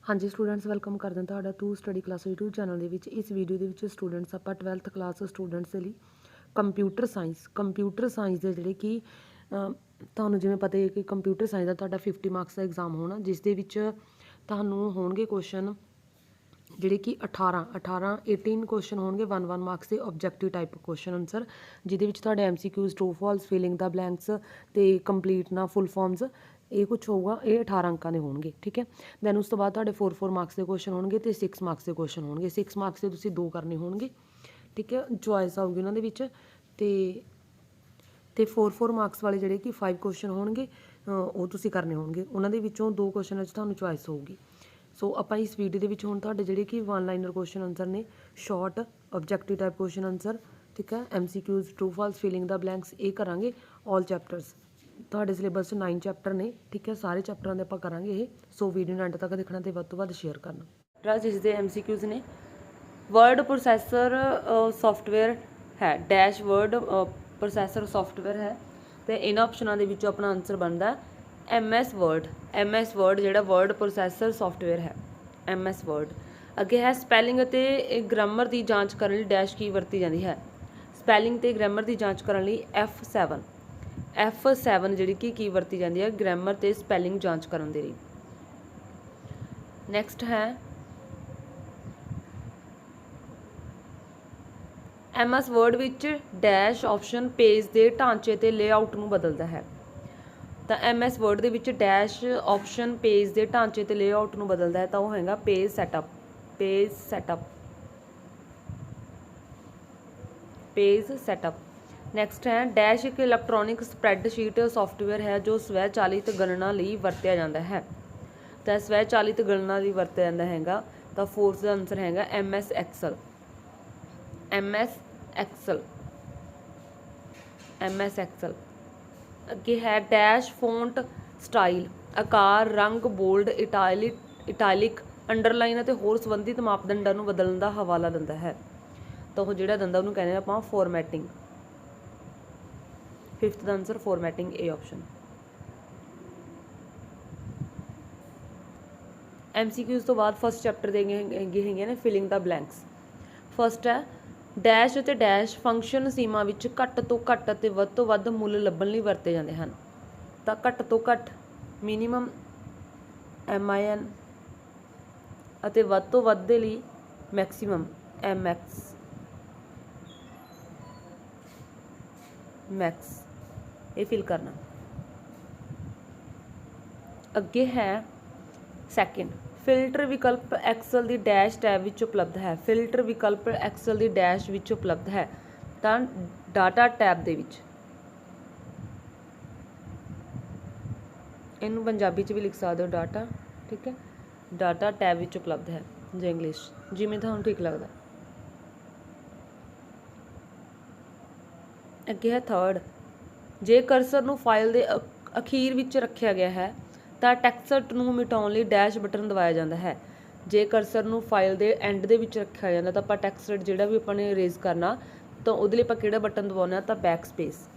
हाँ जी students welcome करते हैं ਤੁਹਾਡਾ to study class YouTube channel ਦੇ ਵਿੱਚ। इस वीडियो ਦੇ ਵਿੱਚ स्टूडेंट्स ਆਪਾਂ 12th क्लास स्टूडेंट्स ਦੇ ਲਈ ਕੰਪਿਊਟਰ ਸਾਇੰਸ ਦੇ ਜਿਹੜੇ ਕਿ ਤੁਹਾਨੂੰ ਜਿਵੇਂ ਪਤਾ ਹੈ ਕਿ ਕੰਪਿਊਟਰ ਸਾਇੰਸ ਦਾ ਤੁਹਾਡਾ 50 ਮਾਰਕਸ ਦਾ ਐਗਜ਼ਾਮ ਹੋਣਾ, ਜਿਸ ਦੇ ਵਿੱਚ ਤੁਹਾਨੂੰ ਹੋਣਗੇ ਕੁਐਸਚਨ ਜਿਹੜੇ ਕਿ 18 ਕੁਐਸਚਨ ਹੋਣਗੇ 1 ਮਾਰਕਸ ਦੇ ਆਬਜੈਕਟਿਵ ਟਾਈਪ ਕੁਐਸਚਨ ਆਨਸਰ, ਜਿਹਦੇ ਵਿੱਚ ਤੁਹਾਡੇ MCQs ਟਰੂ ਫਾਲਸ, ਫਿਲਿੰਗ ਦਾ ਬਲੈਂਕਸ ਤੇ ਕੰਪਲੀਟ ਨਾ ਫੁੱਲ ਫਾਰਮਸ, ਇਹ ਕੁਛ ਹੋਊਗਾ। ਇਹ 18 ਅੰਕਾਂ ਦੇ ਹੋਣਗੇ, ਠੀਕ ਹੈ। ਦੈਨ ਉਸ ਤੋਂ ਬਾਅਦ ਤੁਹਾਡੇ 4 ਮਾਰਕਸ ਦੇ ਕੁਐਸਚਨ ਹੋਣਗੇ ਤੇ 6 ਮਾਰਕਸ ਦੇ ਕੁਐਸਚਨ ਹੋਣਗੇ। 6 ਮਾਰਕਸ ਦੇ ਤੁਸੀਂ 2 ਕਰਨੇ ਹੋਣਗੇ, ਠੀਕ ਹੈ। ਚੋਇਸ ਆਊਗੀ ਉਹਨਾਂ ਦੇ ਵਿੱਚ ਤੇ 4 ਮਾਰਕਸ ਵਾਲੇ ਜਿਹੜੇ ਕਿ 5 ਕੁਐਸਚਨ ਹੋਣਗੇ ਉਹ ਤੁਸੀਂ ਕਰਨੇ ਹੋਣਗੇ। ਉਹਨਾਂ ਦੇ ਵਿੱਚੋਂ 2 ਕੁਐਸਚਨ ਵਿੱਚ ਤੁਹਾਨੂੰ ਚੋਇਸ ਹੋਊਗੀ। ਸੋ ਆਪਾਂ ਇਸ ਵੀਡੀਓ ਦੇ ਵਿੱਚ ਹੁਣ ਤੁਹਾਡੇ ਜਿਹੜੇ ਕਿ 1 ਲਾਈਨਰ ਕੁਐਸਚਨ ਆਨਸਰ ਨੇ, short objective type question answer, ਠੀਕ ਹੈ। MCQs ਟਰੂ ਫਾਲਸ, ਫਿਲਿੰਗ ਦਾ ਬਲੈਂਕਸ, ਇਹ ਕਰਾਂਗੇ। ਆਲ ਚੈਪਟਰਸ ਤੁਹਾਡੇ ਸਿਲੇਬਸ 'ਚ 9 ਚੈਪਟਰ ਨੇ, ਠੀਕ ਹੈ। ਸਾਰੇ ਚੈਪਟਰਾਂ ਦੇ ਆਪਾਂ ਕਰਾਂਗੇ ਇਹ। ਸੋ ਵੀਡੀਓ ਨੂੰ ਐਂਡ ਤੱਕ ਦੇਖਣਾ ਤੇ ਵੱਧ ਤੋਂ ਵੱਧ ਸ਼ੇਅਰ ਕਰਨਾ। ਜਿਸ ਦੇ MCQs ਨੇ, ਵਰਡ ਪ੍ਰੋਸੈਸਰ ਸੌਫਟਵੇਅਰ ਹੈ ਡੈਸ਼ ਵਰਡ ਪ੍ਰੋਸੈਸਰ ਸੌਫਟਵੇਅਰ ਹੈ, ਤੇ ਇਹਨਾਂ ਆਪਸ਼ਨਾਂ ਦੇ ਵਿੱਚੋਂ ਆਪਣਾ ਆਨਸਰ ਬਣਦਾ MS ਵਰਡ ਜਿਹੜਾ ਵਰਡ ਪ੍ਰੋਸੈਸਰ ਸੌਫਟਵੇਅਰ ਹੈ, MS ਵਰਡ। ਅੱਗੇ ਹੈ ਸਪੈਲਿੰਗ ਅਤੇ ਗ੍ਰਾਮਰ ਦੀ ਜਾਂਚ ਕਰਨ ਲਈ ਡੈਸ਼ ਕੀ ਵਰਤੀ ਜਾਂਦੀ ਹੈ। ਸਪੈਲਿੰਗ ਤੇ ਗ੍ਰਾਮਰ ਦੀ ਜਾਂਚ ਕਰਨ ਲਈ F7 ਜਿਹੜੀ ਕਿ ਕੀ ਵਰਤੀ ਜਾਂਦੀ ਹੈ ਗ੍ਰਾਮਰ ਤੇ ਸਪੈਲਿੰਗ ਜਾਂਚ ਕਰਨ ਦੇ ਲਈ। ਨੈਕਸਟ ਹੈ MS ਵਰਡ ਵਿੱਚ ਡੈਸ਼ ਆਪਸ਼ਨ ਪੇਜ ਦੇ ਢਾਂਚੇ ਤੇ ਲੇਆਊਟ ਨੂੰ ਬਦਲਦਾ ਹੈ। ਤਾਂ MS ਵਰਡ ਦੇ ਵਿੱਚ ਡੈਸ਼ ਆਪਸ਼ਨ ਪੇਜ ਦੇ ਢਾਂਚੇ ਤੇ ਲੇਆਊਟ ਨੂੰ ਬਦਲਦਾ ਹੈ, ਤਾਂ ਉਹ ਹੈਗਾ ਪੇਜ ਸੈਟਅਪ। ਨੈਕਸਟ ਹੈ ਡੈਸ਼ ਇੱਕ ਇਲੈਕਟ੍ਰੋਨਿਕ ਸਪਰੈਡਸ਼ੀਟ ਸੌਫਟਵੇਅਰ ਹੈ ਜੋ ਸਵੈਚਾਲਿਤ ਗਣਨਾ ਲਈ ਵਰਤਿਆ ਜਾਂਦਾ ਹੈ। ਤਾਂ ਸਵੈਚਾਲਿਤ ਗਣਨਾ ਲਈ ਵਰਤਿਆ ਜਾਂਦਾ ਹੈਗਾ, ਤਾਂ 4th ਦਾ ਆਨਸਰ ਹੈਗਾ MS ਐਕਸਲ। ਅੱਗੇ ਹੈ ਡੈਸ਼ ਫੌਂਟ ਸਟਾਈਲ ਆਕਾਰ, ਰੰਗ, ਬੋਲਡ, ਇਟਾਲਿਕ, ਅੰਡਰਲਾਈਨ ਅਤੇ ਹੋਰ ਸੰਬੰਧਿਤ ਮਾਪਦੰਡਾਂ ਨੂੰ ਬਦਲਣ ਦਾ ਹਵਾਲਾ ਦਿੰਦਾ ਹੈ। ਤਾਂ ਉਹ ਜਿਹੜਾ ਦਿੰਦਾ ਉਹਨੂੰ ਕਹਿੰਦੇ ਆਪਾਂ formatting. 5th the answer formatting, A option. MCQs ਤੋਂ ਬਾਅਦ ਫਸਟ ਚੈਪਟਰ ਦੇ ਹੈਗੇ ਨੇ ਫਿਲਿੰਗ ਦਾ ਬਲੈਂਕਸ। ਫਸਟ ਹੈ ਡੈਸ਼ ਅਤੇ ਡੈਸ਼ ਫੰਕਸ਼ਨ ਸੀਮਾ ਵਿੱਚ ਘੱਟ ਤੋਂ ਘੱਟ ਅਤੇ ਵੱਧ ਤੋਂ ਵੱਧ ਮੁੱਲ ਲੱਭਣ ਲਈ ਵਰਤੇ ਜਾਂਦੇ ਹਨ। ਤਾਂ ਘੱਟ ਤੋਂ ਘੱਟ ਮਿਨੀਮਮ MIN ਅਤੇ ਵੱਧ ਤੋਂ ਵੱਧ ਦੇ ਲਈ ਮੈਕਸੀਮਮ MX। ਇਹ ਫਿਲ ਕਰਨਾ। ਅੱਗੇ ਹੈ ਸੈਕਿੰਡ ਫਿਲਟਰ ਵਿਕਲਪ ਐਕਸਲ ਦੀ ਡੈਸ਼ ਟੈਬ ਵਿੱਚ ਉਪਲਬਧ ਹੈ। ਫਿਲਟਰ ਵਿਕਲਪ ਐਕਸਲ ਦੀ ਡੈਸ਼ ਵਿੱਚ ਉਪਲਬਧ ਹੈ, ਤਾਂ ਡਾਟਾ ਟੈਬ ਦੇ ਵਿੱਚ। ਇਹਨੂੰ ਪੰਜਾਬੀ 'ਚ ਵੀ ਲਿਖ ਸਕਦੇ ਹੋ ਡਾਟਾ, ਠੀਕ ਹੈ। ਡਾਟਾ ਟੈਬ ਵਿੱਚ ਉਪਲਬਧ ਹੈ ਜਾਂ ਇੰਗਲਿਸ਼, ਜਿਵੇਂ ਤੁਹਾਨੂੰ ਠੀਕ ਲੱਗਦਾ। ਅੱਗੇ ਹੈ ਥਰਡ ਜੇ ਕਰਸਰ ਨੂੰ ਫਾਈਲ ਦੇ ਅਖੀਰ ਵਿੱਚ ਰੱਖਿਆ ਗਿਆ ਹੈ ਤਾਂ ਟੈਕਸਟ ਨੂੰ ਮਿਟਾਉਣ ਲਈ ਡੈਸ਼ ਬਟਨ ਦਬਾਇਆ ਜਾਂਦਾ ਹੈ। ਜੇ ਕਰਸਰ ਨੂੰ ਫਾਈਲ ਦੇ ਐਂਡ ਦੇ ਵਿੱਚ ਰੱਖਿਆ ਜਾਂਦਾ ਤਾਂ ਆਪਾਂ ਟੈਕਸਟ ਜਿਹੜਾ ਵੀ ਆਪਾਂ ਨੇ ਇਰੇਜ਼ ਕਰਨਾ, ਤਾਂ ਉਹਦੇ ਲਈ ਆਪਾਂ ਕਿਹੜਾ ਬਟਨ ਦਬਾਉਂਦੇ ਹਾਂ, ਤਾਂ ਬੈਕ ਸਪੇਸ।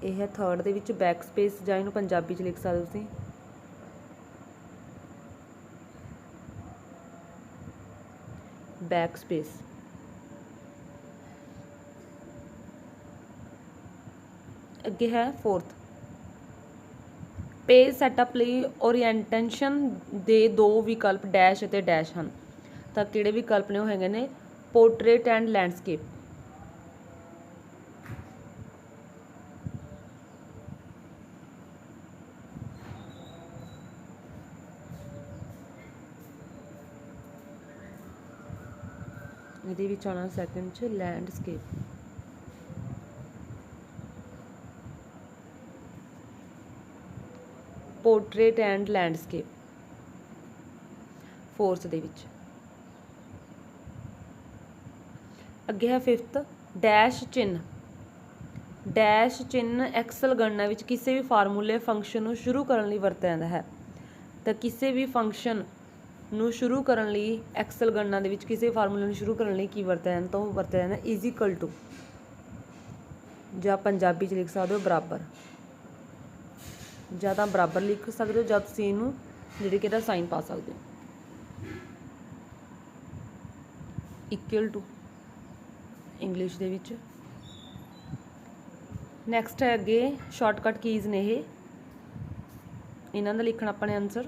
ਇਹ ਹੈ ਥਰਡ ਦੇ ਵਿੱਚ ਬੈਕ ਸਪੇਸ, ਜਾਂ ਇਹਨੂੰ ਪੰਜਾਬੀ 'ਚ ਲਿਖ ਸਕਦੇ ਹੋ ਤੁਸੀਂ ਬੈਕ ਸਪੇਸ। ਅੱਗੇ ਹੈ ਫੋਰਥ ਪੇਜ ਸੈਟਅਪ ਲਈ ਓਰੀਐਂਟੇਸ਼ਨ ਦੇ 2 ਵਿਕਲਪ ਡੈਸ਼ ਅਤੇ ਡੈਸ਼ ਹਨ। ਤਾਂ ਕਿਹੜੇ ਵਿਕਲਪ ਨੇ, ਉਹ ਹੈਗੇ ਨੇ ਪੋਰਟਰੇਟ ਐਂਡ ਲੈਂਡਸਕੇਪ। ਇਹਦੇ ਵਿੱਚ ਆਉਣਾ ਸੈਕਿੰਡ 'ਚ landscape. Portrait and landscape 4th ਦੇ ਵਿੱਚ। ਅੱਗੇ ਹੈ 5th ਡੈਸ਼ ਚਿੰਨ੍ਹ ਐਕਸਲ ਗਣਨਾ ਵਿੱਚ ਕਿਸੇ ਵੀ ਫਾਰਮੂਲੇ ਫੰਕਸ਼ਨ ਨੂੰ ਸ਼ੁਰੂ ਕਰਨ ਲਈ ਵਰਤਿਆ ਜਾਂਦਾ ਹੈ। ਤਾਂ ਕਿਸੇ ਵੀ ਫੰਕਸ਼ਨ ਨੂੰ ਸ਼ੁਰੂ ਕਰਨ ਲਈ ਐਕਸਲ ਗਣਨਾ ਦੇ ਵਿੱਚ ਕਿਸੇ ਫਾਰਮੂਲੇ ਨੂੰ ਸ਼ੁਰੂ ਕਰਨ ਲਈ ਕੀ ਵਰਤਿਆ ਜਾਂਦਾ, ਤਾਂ ਉਹ ਵਰਤਿਆ ਜਾਂਦਾ ਇਜ਼ ਇਕੁਅਲ ਟੂ। ਜਾਂ ਪੰਜਾਬੀ 'ਚ ਲਿਖ ਸਕਦੇ ਹੋ ਬਰਾਬਰ, ਜਾਂ ਤਾਂ ਬਰਾਬਰ ਲਿਖ ਸਕਦੇ ਹੋ ਜਾਂ ਤੁਸੀਂ ਇਹਨੂੰ ਜਿਹੜੇ ਕਿ ਇਹਦਾ ਸਾਈਨ ਪਾ ਸਕਦੇ ਹੋ ਇਕੁਅਲ ਟੂ ਇੰਗਲਿਸ਼ ਦੇ ਵਿੱਚ। ਨੈਕਸਟ ਹੈ ਅੱਗੇ ਸ਼ਾਰਟਕਟ ਕੀਜ਼ ਨੇ ਇਹ, ਇਹਨਾਂ ਦਾ ਲਿਖਣਾ ਆਪਾਂ ਨੇ ਆਨਸਰ।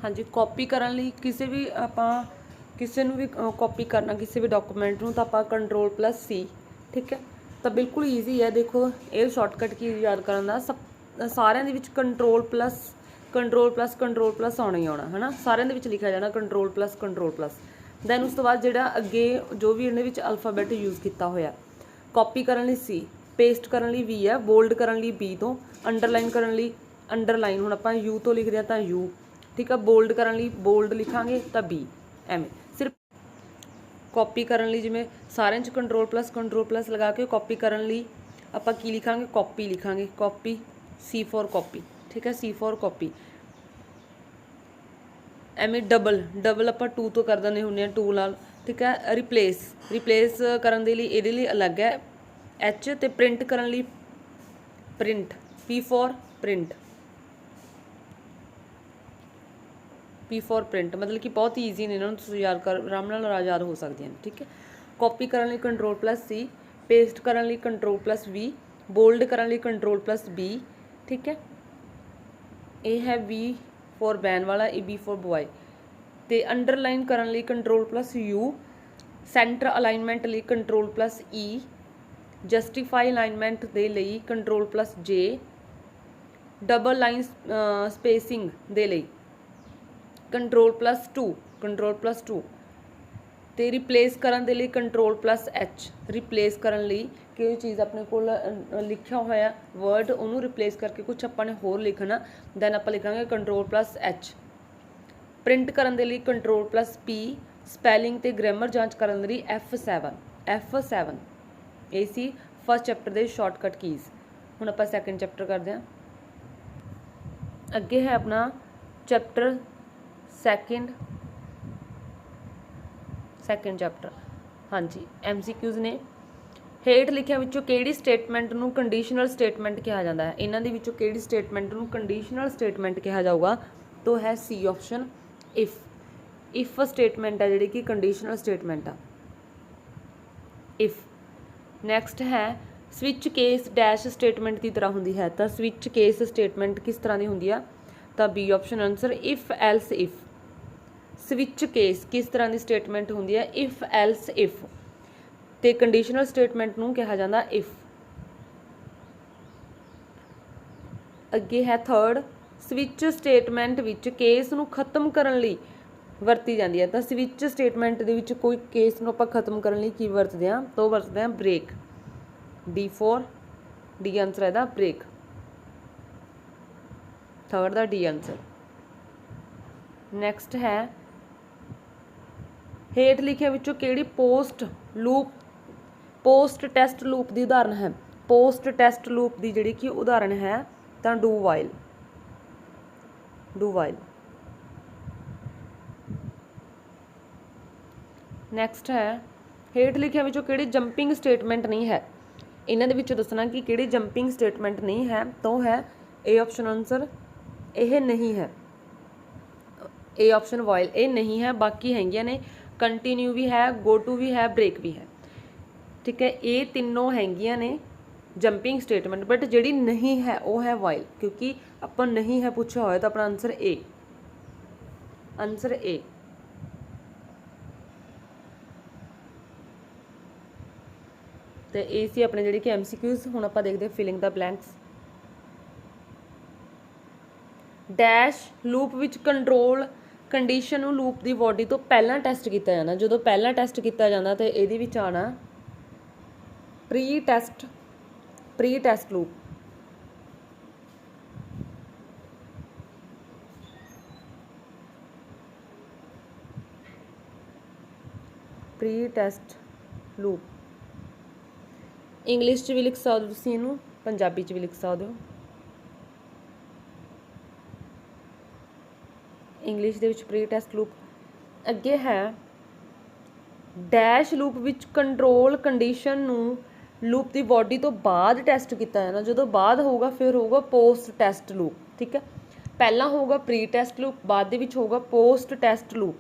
ਹਾਂਜੀ, ਕਾਪੀ ਕਰਨ ਲਈ ਕਿਸੇ ਨੂੰ ਵੀ ਕਾਪੀ ਕਰਨਾ ਕਿਸੇ ਵੀ ਡਾਕੂਮੈਂਟ ਨੂੰ ਤਾਂ ਆਪਾਂ Ctrl+C, ਠੀਕ ਹੈ। ਤਾਂ ਬਿਲਕੁਲ ਈਜ਼ੀ ਹੈ, ਦੇਖੋ ਇਹ ਸ਼ਾਰਟਕਟ ਕੀ ਯਾਦ ਕਰਨ ਦਾ, ਸਾਰਿਆਂ ਦੇ ਵਿੱਚ Ctrl+Ctrl+Ctrl+ ਆਉਣਾ ਹੀ ਆਉਣਾ ਹੈ ਨਾ, ਸਾਰਿਆਂ ਦੇ ਵਿੱਚ ਲਿਖਿਆ ਜਾਣਾ Ctrl+Ctrl+। ਦੈਨ ਉਸ ਤੋਂ ਬਾਅਦ ਜਿਹੜਾ ਅੱਗੇ ਜੋ ਵੀ ਇਹਦੇ ਵਿੱਚ ਅਲਫਾਬੈਟ ਯੂਜ਼ ਕੀਤਾ ਹੋਇਆ, ਕਾਪੀ ਕਰਨ ਲਈ C, ਪੇਸਟ ਕਰਨ ਲਈ V ਹੈ, ਬੋਲਡ ਕਰਨ ਲਈ B ਤੋਂ, ਅੰਡਰਲਾਈਨ ਕਰਨ ਲਈ ਅੰਡਰਲਾਈਨ ਹੁਣ ਆਪਾਂ U ਤੋਂ ਲਿਖਦੇ ਹਾਂ ਤਾਂ U, ਠੀਕ ਆ। ਬੋਲਡ ਕਰਨ ਲਈ ਬੋਲਡ ਲਿਖਾਂਗੇ ਤਾਂ B, ਐਵੇਂ। ਸਿਰਫ ਕਾਪੀ ਕਰਨ ਲਈ ਜਿਵੇਂ ਸਾਰਿਆਂ 'ਚ Ctrl+Ctrl+ ਲਗਾ ਕੇ ਕਾਪੀ ਕਰਨ ਲਈ ਆਪਾਂ ਕੀ ਲਿਖਾਂਗੇ, ਕਾਪੀ ਲਿਖਾਂਗੇ, ਕਾਪੀ, C ਫॉर ਕਾਪੀ, ਠੀਕ ਹੈ, C ਫॉर ਕਾਪੀ। ਐਵੇਂ ਡਬਲ ਆਪਾਂ 2 ਤੋਂ ਕਰ ਦਿੰਦੇ ਹੁੰਦੇ ਹਾਂ, 2 ਨਾਲ, ਠੀਕ ਹੈ। ਰਿਪਲੇਸ ਕਰਨ ਦੇ ਲਈ ਇਹਦੇ ਲਈ ਅਲੱਗ ਹੈ H, ਅਤੇ ਪ੍ਰਿੰਟ ਕਰਨ ਲਈ print, P for print, P for print. ਮਤਲਬ ਕਿ ਬਹੁਤ ਈਜ਼ੀ ਨੇ, ਇਹਨਾਂ ਨੂੰ ਤੁਸੀਂ ਯਾਦ ਆਰਾਮ ਨਾਲ ਯਾਦ ਹੋ ਸਕਦੀਆਂ ਨੇ, ਠੀਕ ਹੈ। ਕਾਪੀ ਕਰਨ ਲਈ Ctrl+C, ਪੇਸਟ ਕਰਨ ਲਈ Ctrl+V, ਬੋਲਡ ਕਰਨ ਲਈ Ctrl+B, ਠੀਕ ਹੈ। ਇਹ ਹੈ V ਫॉर ਵੈਨ ਵਾਲਾ, ਇਹ B ਫॉर ਬॉय। ਅਤੇ ਅੰਡਰਲਾਈਨ ਕਰਨ ਲਈ Ctrl+U, ਸੈਂਟਰ ਅਲਾਈਨਮੈਂਟ ਲਈ Ctrl+E, ਜਸਟੀਫਾਈ ਅਲਾਈਨਮੈਂਟ ਦੇ ਲਈ Ctrl+J, ਡਬਲ ਲਾਈਨ ਸਪੇਸਿੰਗ ਦੇ ਲਈ Ctrl+2, ਅਤੇ ਰਿਪਲੇਸ ਕਰਨ ਦੇ ਲਈ Ctrl+H, ਰਿਪਲੇਸ ਕਰਨ ਲਈ ਕੋਈ ਚੀਜ਼ ਆਪਣੇ ਕੋਲ ਲਿਖਿਆ ਹੋਇਆ ਵਰਡ, ਉਹਨੂੰ ਰਿਪਲੇਸ ਕਰਕੇ ਕੁਛ ਆਪਾਂ ਨੇ ਹੋਰ ਲਿਖਣਾ, ਦੈਨ ਆਪਾਂ ਲਿਖਾਂਗੇ Ctrl+H। ਪ੍ਰਿੰਟ ਕਰਨ ਦੇ ਲਈ Ctrl+P, ਸਪੈਲਿੰਗ ਅਤੇ ਗ੍ਰਾਮਰ ਜਾਂਚ ਕਰਨ ਦੇ ਲਈ F7। ਇਹ ਸੀ ਫਸਟ ਚੈਪਟਰ ਦੇ ਸ਼ਾਰਟਕਟ ਕੀਜ਼। ਹੁਣ ਆਪਾਂ ਸੈਕਿੰਡ ਚੈਪਟਰ ਕਰਦੇ ਹਾਂ। ਅੱਗੇ ਹੈ ਆਪਣਾ ਚੈਪਟਰ ਸੈਕਿੰਡ ਚੈਪਟਰ, ਹਾਂਜੀ, MCQs ਨੇ। ਹੇਠ ਲਿਖਿਆਂ ਵਿੱਚੋਂ ਕਿਹੜੀ ਸਟੇਟਮੈਂਟ ਨੂੰ ਕੰਡੀਸ਼ਨਲ ਸਟੇਟਮੈਂਟ ਕਿਹਾ ਜਾਂਦਾ ਹੈ? ਇਹਨਾਂ ਦੇ ਵਿੱਚੋਂ ਕਿਹੜੀ ਸਟੇਟਮੈਂਟ ਨੂੰ ਕੰਡੀਸ਼ਨਲ ਸਟੇਟਮੈਂਟ ਕਿਹਾ ਜਾਊਗਾ? ਤਾਂ ਹੈ C ਆਪਸ਼ਨ, ਇਫ ਸਟੇਟਮੈਂਟ ਹੈ ਜਿਹੜੀ ਕਿ ਕੰਡੀਸ਼ਨਲ ਸਟੇਟਮੈਂਟ ਆ, ਇਫ। ਨੈਕਸਟ ਹੈ ਸਵਿਚ ਕੇਸ ਡੈਸ਼ ਸਟੇਟਮੈਂਟ ਦੀ ਤਰ੍ਹਾਂ ਹੁੰਦੀ ਹੈ, ਤਾਂ ਸਵਿਚ ਕੇਸ ਸਟੇਟਮੈਂਟ ਕਿਸ ਤਰ੍ਹਾਂ ਦੀ ਹੁੰਦੀ ਆ? ਤਾਂ B option answer, if else if. Switch case ਕਿਸ ਤਰ੍ਹਾਂ ਦੀ ਸਟੇਟਮੈਂਟ ਹੁੰਦੀ ਹੈ? If else if. ਅਤੇ ਕੰਡੀਸ਼ਨਲ ਸਟੇਟਮੈਂਟ ਨੂੰ ਕਿਹਾ ਜਾਂਦਾ ਇਫ। ਅੱਗੇ ਹੈ ਥਰਡ, ਸਵਿਚ ਸਟੇਟਮੈਂਟ ਵਿੱਚ ਕੇਸ ਨੂੰ ਖਤਮ ਕਰਨ ਲਈ ਵਰਤੀ ਜਾਂਦੀ ਹੈ, ਤਾਂ ਸਵਿਚ ਸਟੇਟਮੈਂਟ ਦੇ ਵਿੱਚ ਕੋਈ ਕੇਸ ਨੂੰ ਆਪਾਂ ਖਤਮ ਕਰਨ ਲਈ ਕੀ ਵਰਤਦੇ ਹਾਂ? ਤਾਂ ਉਹ ਵਰਤਦੇ ਹਾਂ ਬ੍ਰੇਕ, D ਆਨਸਰ ਇਹਦਾ ਬ੍ਰੇਕ, ਥਰਡ ਦਾ D ਆਨਸਰ। ਨੈਕਸਟ ਹੈ ਹੇਠ ਲਿਖਿਆਂ ਵਿੱਚੋਂ ਕਿਹੜੀ ਪੋਸਟ ਟੈਸਟ ਲੂਪ ਦੀ ਉਦਾਹਰਨ ਹੈ? ਪੋਸਟ ਟੈਸਟ ਲੂਪ ਦੀ ਜਿਹੜੀ ਕਿ ਉਦਾਹਰਨ ਹੈ ਤਾਂ ਡੂ ਵਾਈਲ। ਨੈਕਸਟ ਹੈ ਹੇਠ ਲਿਖਿਆਂ ਵਿੱਚੋਂ ਕਿਹੜੀ ਜੰਪਿੰਗ ਸਟੇਟਮੈਂਟ ਨਹੀਂ ਹੈ? ਇਹਨਾਂ ਦੇ ਵਿੱਚੋਂ ਦੱਸਣਾ ਕਿ ਕਿਹੜੀ ਜੰਪਿੰਗ ਸਟੇਟਮੈਂਟ ਨਹੀਂ ਹੈ, ਤਾਂ ਉਹ ਹੈ A ਆਪਸ਼ਨ ਆਨਸਰ, ਇਹ ਨਹੀਂ ਹੈ। A ਆਪਸ਼ਨ ਵਾਈਲ, ਇਹ ਨਹੀਂ ਹੈ, ਬਾਕੀ ਹੈਗੀਆਂ ਨੇ ਕੰਟੀਨਿਊ ਵੀ ਹੈ, ਗੋ ਟੂ ਵੀ ਹੈ, ਬ੍ਰੇਕ ਵੀ ਹੈ, ਠੀਕ ਹੈ। ਇਹ ਤਿੰਨੋਂ ਹੈਗੀਆਂ ਨੇ ਜੰਪਿੰਗ ਸਟੇਟਮੈਂਟ, ਬਟ ਜਿਹੜੀ ਨਹੀਂ ਹੈ ਉਹ ਹੈ ਵਾਈਲ, ਕਿਉਂਕਿ ਆਪਾਂ ਨਹੀਂ ਹੈ ਪੁੱਛਿਆ ਹੋਇਆ ਤਾਂ ਆਪਣਾ ਆਨਸਰ A। ਤੇ ਇਹ ਸੀ ਆਪਣੇ ਜਿਹੜੇ ਕਿ MCQs। ਹੁਣ ਆਪਾਂ ਦੇਖਦੇ ਹਾਂ ਫਿਲਿੰਗ ਦਾ ਬਲੈਂਕਸ। ਡੈਸ਼ ਲੂਪ ਵਿੱਚ ਕੰਡੀਸ਼ਨ ਨੂੰ ਲੂਪ ਦੀ ਬੋਡੀ ਤੋਂ ਪਹਿਲਾਂ ਟੈਸਟ ਕੀਤਾ ਜਾਂਦਾ। ਜਦੋਂ ਪਹਿਲਾਂ ਟੈਸਟ ਕੀਤਾ ਜਾਂਦਾ ਤਾਂ ਇਹਦੇ ਵਿੱਚ ਆਉਣਾ pre test loop. Pre test loop English 'ਚ ਵੀ ਲਿਖ ਸਕਦੇ ਹੋ ਤੁਸੀਂ ਇਹਨੂੰ, ਪੰਜਾਬੀ 'ਚ ਵੀ ਲਿਖ ਸਕਦੇ ਹੋ। ਇੰਗਲਿਸ਼ ਦੇ ਵਿੱਚ ਪ੍ਰੀ ਟੈਸਟ ਲੂਪ। ਅੱਗੇ ਹੈ ਡੈਸ਼ ਲੂਪ ਵਿੱਚ ਕੰਟਰੋਲ ਕੰਡੀਸ਼ਨ ਨੂੰ ਲੂਪ ਦੀ ਬਾਡੀ ਤੋਂ ਬਾਅਦ ਟੈਸਟ ਕੀਤਾ ਜਾਣਾ। ਜਦੋਂ ਬਾਅਦ ਹੋਊਗਾ ਫਿਰ ਹੋਊਗਾ ਪੋਸਟ ਟੈਸਟ ਲੂਪ। ਠੀਕ ਹੈ, ਪਹਿਲਾਂ ਹੋਊਗਾ ਪ੍ਰੀ ਟੈਸਟ ਲੂਪ, ਬਾਅਦ ਦੇ ਵਿੱਚ ਹੋਊਗਾ ਪੋਸਟ ਟੈਸਟ ਲੂਪ।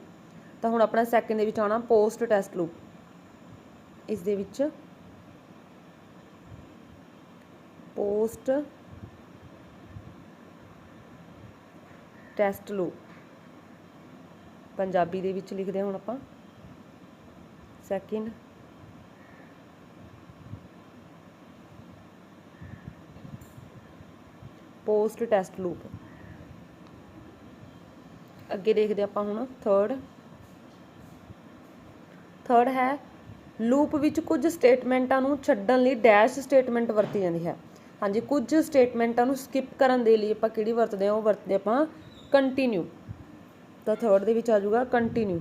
ਤਾਂ ਹੁਣ ਆਪਣਾ ਸੈਕਿੰਡ ਦੇ ਵਿੱਚ ਆਉਣਾ ਪੋਸਟ ਟੈਸਟ ਲੂਪ। ਇਸ ਦੇ ਵਿੱਚ ਪੋਸਟ ਟੈਸਟ ਲੂਪ ਪੰਜਾਬੀ ਦੇ ਵਿੱਚ ਲਿਖਦੇ ਹਾਂ ਹੁਣ ਆਪਾਂ ਸੈਕਿੰਡ ਪੋਸਟ ਟੈਸਟ ਲੂਪ। ਅੱਗੇ ਦੇਖਦੇ ਆਪਾਂ ਹੁਣ ਥਰਡ ਹੈ ਲੂਪ ਵਿੱਚ ਕੁਝ ਸਟੇਟਮੈਂਟਾਂ ਨੂੰ ਛੱਡਣ ਲਈ ਡੈਸ਼ ਸਟੇਟਮੈਂਟ ਵਰਤੀ ਜਾਂਦੀ ਹੈ। ਹਾਂਜੀ, ਕੁਝ ਸਟੇਟਮੈਂਟਾਂ ਨੂੰ ਸਕਿਪ ਕਰਨ ਦੇ ਲਈ ਆਪਾਂ ਕਿਹੜੀ ਵਰਤਦੇ ਹਾਂ, ਉਹ ਵਰਤਦੇ ਆਪਾਂ ਕੰਟੀਨਿਊ। ਤਾਂ ਥਰਡ ਦੇ ਵਿੱਚ ਆ ਜਾਊਗਾ ਕੰਟੀਨਿਊ।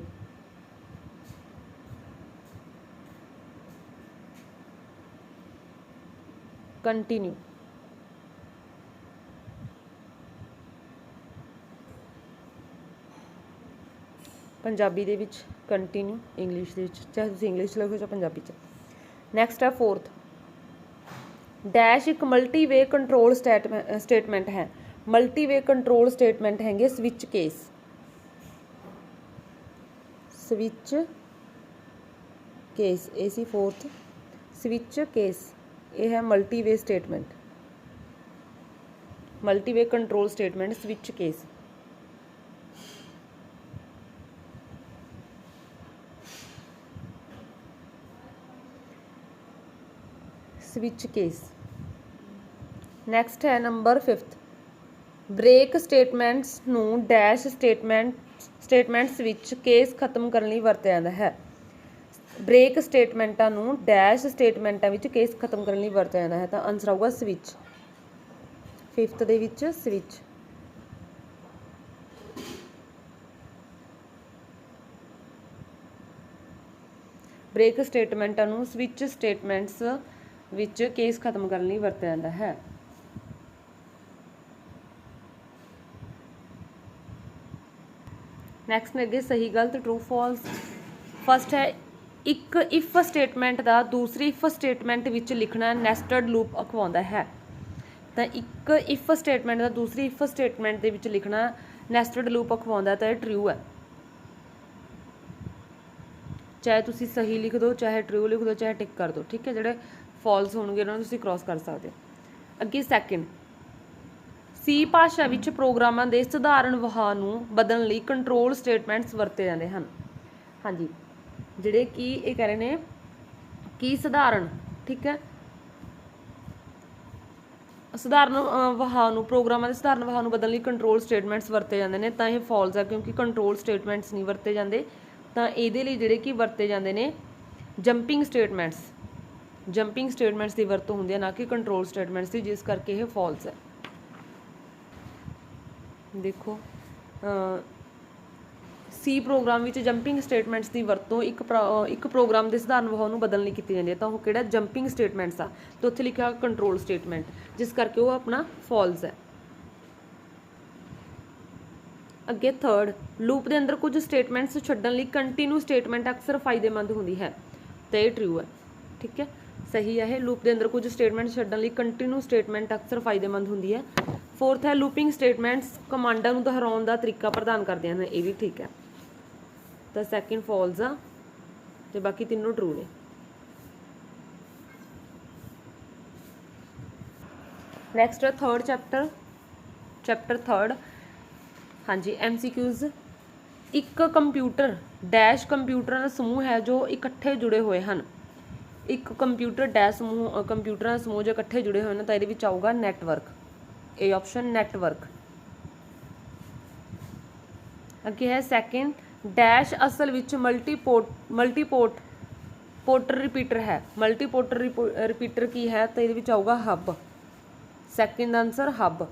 ਕੰਟੀਨਿਊ ਪੰਜਾਬੀ ਦੇ ਵਿੱਚ ਕੰਟੀਨਿਊ, ਇੰਗਲਿਸ਼ ਦੇ ਵਿੱਚ ਚਾਹੇ ਤੁਸੀਂ ਇੰਗਲਿਸ਼ ਲਿਖੋ ਚਾਹੇ ਪੰਜਾਬੀ 'ਚ। ਨੈਕਸਟ ਹੈ ਫੋਰਥ, ਡੈਸ਼ ਇੱਕ ਮਲਟੀਵੇ ਕੰਟਰੋਲ ਸਟੇਟਮੈਂਟ ਹੈ। ਮਲਟੀਵੇ ਕੰਟਰੋਲ ਸਟੇਟਮੈਂਟ ਹੈਗੇ ਸਵਿਚ ਕੇਸ। ਸਵਿਚ ਕੇਸ ਇਹ ਸੀ ਫੋਰਥ, ਸਵਿਚ ਕੇਸ ਇਹ ਹੈ multiway statement, multiway control statement switch case. Switch case. Next ਹੈ ਨੰਬਰ 5th, ਬ੍ਰੇਕ ਸਟੇਟਮੈਂਟਸ ਨੂੰ ਡੈਸ਼ ਸਟੇਟਮੈਂਟਸ ਵਿੱਚ ਕੇਸ ਖਤਮ ਕਰਨ ਲਈ ਵਰਤਿਆ ਜਾਂਦਾ ਹੈ। ਬ੍ਰੇਕ ਸਟੇਟਮੈਂਟਾਂ ਨੂੰ ਡੈਸ਼ ਸਟੇਟਮੈਂਟਾਂ ਵਿੱਚ ਕੇਸ ਖਤਮ ਕਰਨ ਲਈ ਵਰਤਿਆ ਜਾਂਦਾ ਹੈ। ਤਾਂ ਆਨਸਰ ਆਊਗਾ ਸਵਿਚ। 5th ਦੇ ਵਿੱਚ ਸਵਿਚ। ਬ੍ਰੇਕ ਸਟੇਟਮੈਂਟਾਂ ਨੂੰ ਸਵਿਚ ਸਟੇਟਮੈਂਟਸ ਵਿੱਚ ਕੇਸ ਖਤਮ ਕਰਨ ਲਈ ਵਰਤਿਆ ਜਾਂਦਾ ਹੈ। ਨੈਕਸਟ ਨੇ ਅੱਗੇ ਸਹੀ ਗਲਤ ਟਰੂ ਫਾਲਸ। ਫਸਟ ਹੈ ਇੱਕ ਇਫ ਸਟੇਟਮੈਂਟ ਦਾ ਦੂਸਰੀ ਇਫ ਸਟੇਟਮੈਂਟ ਵਿੱਚ ਲਿਖਣਾ ਨੈਸਟਡ ਲੂਪ ਅਖਵਾਉਂਦਾ ਹੈ। ਤਾਂ ਇੱਕ ਇਫ ਸਟੇਟਮੈਂਟ ਦਾ ਦੂਸਰੀ ਇਫ ਸਟੇਟਮੈਂਟ ਦੇ ਵਿੱਚ ਲਿਖਣਾ ਨੈਸਟਡ ਲੂਪ ਅਖਵਾਉਂਦਾ ਤਾਂ ਇਹ ਟਰੂ ਹੈ। ਚਾਹੇ ਤੁਸੀਂ ਸਹੀ ਲਿਖ ਦਿਓ, ਚਾਹੇ ਟਰੂ ਲਿਖ ਦਿਓ, ਚਾਹੇ ਟਿਕ ਕਰ ਦਿਓ। ਠੀਕ ਹੈ, ਜਿਹੜੇ ਫਾਲਸ ਹੋਣਗੇ ਉਹਨਾਂ ਨੂੰ ਤੁਸੀਂ ਕ੍ਰੋਸ ਕਰ ਸਕਦੇ ਹੋ। ਅੱਗੇ ਸੈਕਿੰਡ, ਸੀ ਭਾਸ਼ਾ ਵਿੱਚ ਪ੍ਰੋਗਰਾਮਾਂ ਦੇ ਸਧਾਰਨ ਵਹਾਅ ਨੂੰ ਬਦਲਣ ਲਈ ਕੰਟਰੋਲ ਸਟੇਟਮੈਂਟਸ ਵਰਤੇ ਜਾਂਦੇ ਹਨ। ਹਾਂਜੀ, ਜਿਹੜੇ ਕਿ ਇਹ ਕਹਿ ਰਹੇ ਨੇ ਕਿ ਸਧਾਰਨ, ਠੀਕ ਹੈ, ਸਧਾਰਨ ਵਹਾਅ ਨੂੰ, ਪ੍ਰੋਗਰਾਮਾਂ ਦੇ ਸਧਾਰਨ ਵਹਾਅ ਨੂੰ ਬਦਲਣ ਲਈ ਕੰਟਰੋਲ ਸਟੇਟਮੈਂਟਸ ਵਰਤੇ ਜਾਂਦੇ ਨੇ। ਤਾਂ ਇਹ ਫਾਲਸ ਹੈ ਕਿਉਂਕਿ ਕੰਟਰੋਲ ਸਟੇਟਮੈਂਟਸ ਨਹੀਂ ਵਰਤੇ ਜਾਂਦੇ। ਤਾਂ ਇਹਦੇ ਲਈ ਜਿਹੜੇ ਕਿ ਵਰਤੇ ਜਾਂਦੇ ਨੇ ਜੰਪਿੰਗ ਸਟੇਟਮੈਂਟਸ। ਜੰਪਿੰਗ ਸਟੇਟਮੈਂਟਸ ਦੀ ਵਰਤੋਂ ਹੁੰਦੀ ਹੈ, ਨਾ ਕਿ ਕੰਟਰੋਲ ਸਟੇਟਮੈਂਟਸ ਦੀ, ਜਿਸ ਕਰਕੇ ਇਹ ਫਾਲਸ ਹੈ। ਦੇਖੋ ਸੀ ਪ੍ਰੋਗਰਾਮ ਵਿੱਚ ਜੰਪਿੰਗ ਸਟੇਟਮੈਂਟਸ ਦੀ ਵਰਤੋਂ ਇੱਕ ਪ੍ਰੋਗਰਾਮ ਦੇ ਸਧਾਰਨ ਵਹਾਅ ਨੂੰ ਬਦਲਣ ਲਈ ਕੀਤੀ ਜਾਂਦੀ ਹੈ। ਤਾਂ ਉਹ ਕਿਹੜਾ ਜੰਪਿੰਗ ਸਟੇਟਮੈਂਟਸ ਆ, ਤਾਂ ਉੱਥੇ ਲਿਖਿਆ ਕੰਟਰੋਲ ਸਟੇਟਮੈਂਟ, ਜਿਸ ਕਰਕੇ ਉਹ ਆਪਣਾ ਫਾਲਸ ਹੈ। ਅੱਗੇ ਥਰਡ, ਲੂਪ ਦੇ ਅੰਦਰ ਕੁਝ ਸਟੇਟਮੈਂਟਸ ਛੱਡਣ ਲਈ ਕੰਟੀਨਿਊ ਸਟੇਟਮੈਂਟ ਅਕਸਰ ਫਾਇਦੇਮੰਦ ਹੁੰਦੀ ਹੈ। ਤਾਂ ਇਹ ਟਰੂ ਹੈ। ਠੀਕ ਹੈ, ਸਹੀ ਹੈ ਇਹ। ਲੂਪ ਦੇ ਅੰਦਰ ਕੁਝ ਸਟੇਟਮੈਂਟ ਛੱਡਣ ਲਈ ਕੰਟੀਨਿਊ ਸਟੇਟਮੈਂਟ ਅਕਸਰ ਫਾਇਦੇਮੰਦ ਹੁੰਦੀ ਹੈ। ਫੋਰਥ ਹੈ ਲੂਪਿੰਗ ਸਟੇਟਮੈਂਟਸ ਕਮਾਂਡਾਂ ਨੂੰ ਦੁਹਰਾਉਣ ਦਾ ਤਰੀਕਾ ਪ੍ਰਦਾਨ ਕਰਦੀਆਂ ਹਨ। ਇਹ ਵੀ ਠੀਕ ਹੈ। ਤਾਂ ਸੈਕਿੰਡ ਫਾਲਸ ਆ ਤੇ ਬਾਕੀ ਤਿੰਨੋਂ ਟਰੂ ਨੇ। ਨੈਕਸਟ ਹੈ ਥਰਡ ਚੈਪਟਰ ਥਰਡ। ਹਾਂਜੀ, MCQs। ਇੱਕ ਕੰਪਿਊਟਰ ਡੈਸ਼ ਕੰਪਿਊਟਰਾਂ ਦਾ ਸਮੂਹ ਹੈ ਜੋ ਇਕੱਠੇ ਜੁੜੇ ਹੋਏ ਹਨ। ਇੱਕ ਕੰਪਿਊਟਰ ਡੈਸ਼ ਕੰਪਿਊਟਰਾਂ ਦਾ ਸਮੂਹ ਜੋ ਇਕੱਠੇ ਜੁੜੇ ਹੋਏ ਹਨ। ਤਾਂ ਇਹਦੇ ਵਿੱਚ ਆਊਗਾ ਨੈਟਵਰਕ। ਇਹ ਆਪਸ਼ਨ ਨੈਟਵਰਕ। ਅੱਗੇ ਹੈ ਸੈਕਿੰਡ, ਡੈਸ਼ ਅਸਲ ਵਿੱਚ ਮਲਟੀਪੋਰਟਰ ਰਿਪੀਟਰ ਹੈ। ਮਲਟੀਪੋਰਟਰ ਰਿਪੀਟਰ ਕੀ ਹੈ? ਤਾਂ ਇਹਦੇ ਵਿੱਚ ਆਊਗਾ ਹੱਬ। ਸੈਕਿੰਡ ਆਨਸਰ ਹੱਬ।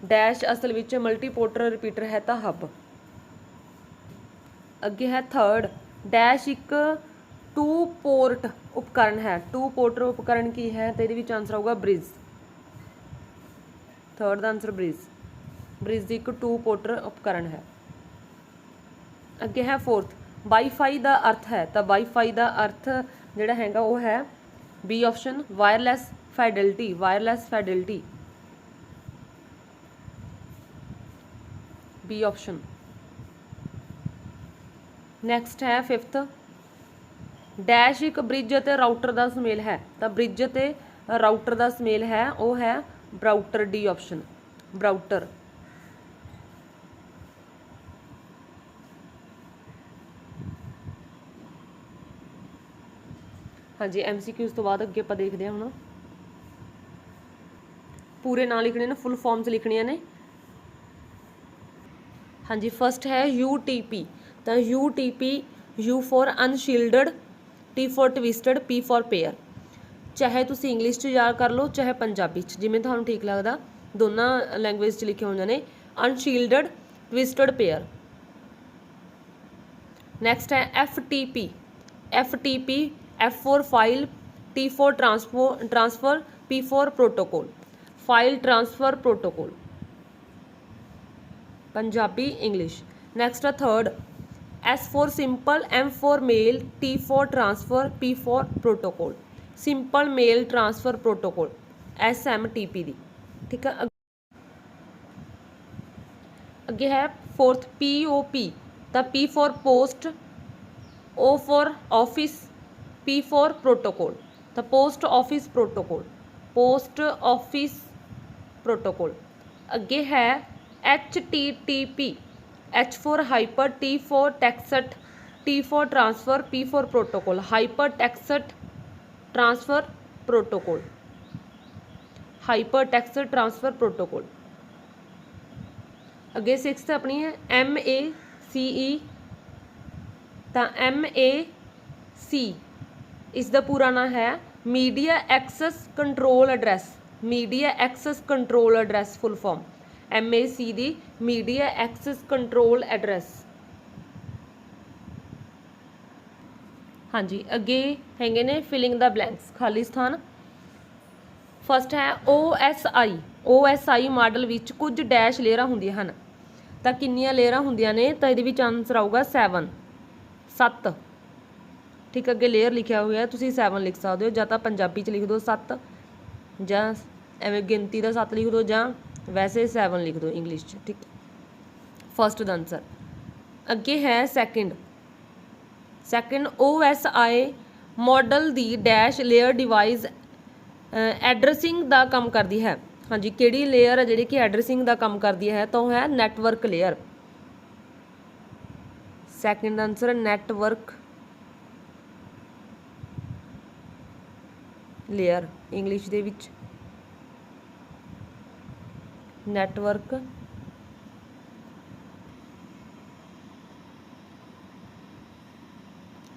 ਡੈਸ਼ ਅਸਲ ਵਿੱਚ ਮਲਟੀਪੋਰਟਰ ਰਿਪੀਟਰ ਹੈ ਤਾਂ ਹੱਬ। ਅੱਗੇ ਹੈ ਥਰਡ, ਡੈਸ਼ ਇੱਕ 2 ਪੋਰਟ ਉਪਕਰਨ ਹੈ। 2 ਪੋਰਟ ਉਪਕਰਨ ਕੀ ਹੈ? ਤਾਂ ਇਹਦੇ ਵਿੱਚ ਆਨਸਰ ਆਊਗਾ ਬ੍ਰਿਜ। ਥਰਡ ਦਾ ਆਨਸਰ ਬ੍ਰਿਜ। ਬ੍ਰਿਜ ਦੀ ਇੱਕ 2 ਪੋਰਟਰ ਉਪਕਰਨ ਹੈ। ਅੱਗੇ ਹੈ ਫੋਰਥ, ਵਾਈਫਾਈ ਦਾ ਅਰਥ ਹੈ ਤਾਂ ਵਾਈਫਾਈ ਦਾ ਅਰਥ ਜਿਹੜਾ ਹੈਗਾ ਉਹ ਹੈ B option wireless fidelity, wireless fidelity, B option. Next है फिफ्थ, डैश एक ब्रिज ते राउटर का सुमेल है तो ब्रिज ते राउटर का सुमेल है वो है ब्राउटर, डी ऑप्शन ब्राउटर। हाँ जी MCQs तो बाद अगे आप देखते हैं हम पूरे ना लिखने ने, फुल फॉर्म्स लिखनिया ने। हाँ जी फर्स्ट है UTP तो UTP, U for unshielded, T for twisted, P for pair. चाहे तुसी इंग्लिश च याद कर लो चाहे पंजाबी च, जिमें तुहानूं ठीक लगदा, दोनों लैंग्वेज च लिखे हुए ने अनशील्डड, ट्विस्टड, पेयर। नैक्सट है FTP, FTP, F for file, T for transfer, P for protocol, file transfer protocol, Punjabi English. Next है third, S for simple, M for mail, T for transfer, P for protocol, simple mail transfer protocol, SMTP दी, ठीक है। अगे है fourth POP तो P for post, O for office, P for protocol तो post office protocol, post office protocol. अगे है HTTP, H for hyper, T for text, T for transfer, P for protocol, hyper text transfer protocol, hyper text transfer protocol. अगे sixth अपनी है MACE तो MAC इसका पूरा नाम है media access control address, media access control address full form MAC the media access control address. हाँ जी अगे हैंगे ने फिलिंग द ब्लैंक्स, खाली स्थान। फर्स्ट है OSI, OSI मॉडल विच कुछ डैश लेयरां हुंदियां हन तो किन्नियां लेयरां हुंदियां ने तो इहदे विच आंसर आऊगा 7, ठीक। अगे लेयर लिखा हुआ है तुसीं 7 लिख सकते हो, जां तां पंजाबी च लिख दो 7, जां एवें गिनती का 7 लिख दो, जां वैसे 7 लिख दो इंग्लिश च, ठीक। फर्स्ट दा आंसर। अगे है second, OSI model the dash layer device एड्रैसिंग दा काम करती है। हाँ जी किहड़ी लेयर है जिहड़ी कि एड्रैसिंग दा काम करती है तो है network layer. Second answer network layer, English दे विच network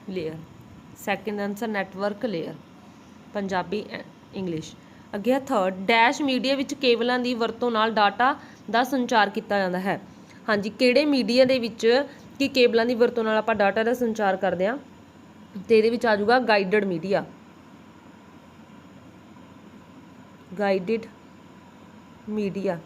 layer. Second answer network layer, Punjabi English. अगे है थर्ड, डैश मीडिया विच केबलों की वरतों नाल डाटा का संचार किया जाता है। हाँ जी किहड़े मीडिया दे विच कि केबलों की वरतों नाल आपां डाटा का संचार करते हैं तो ये आ जाऊगा guided media, guided media.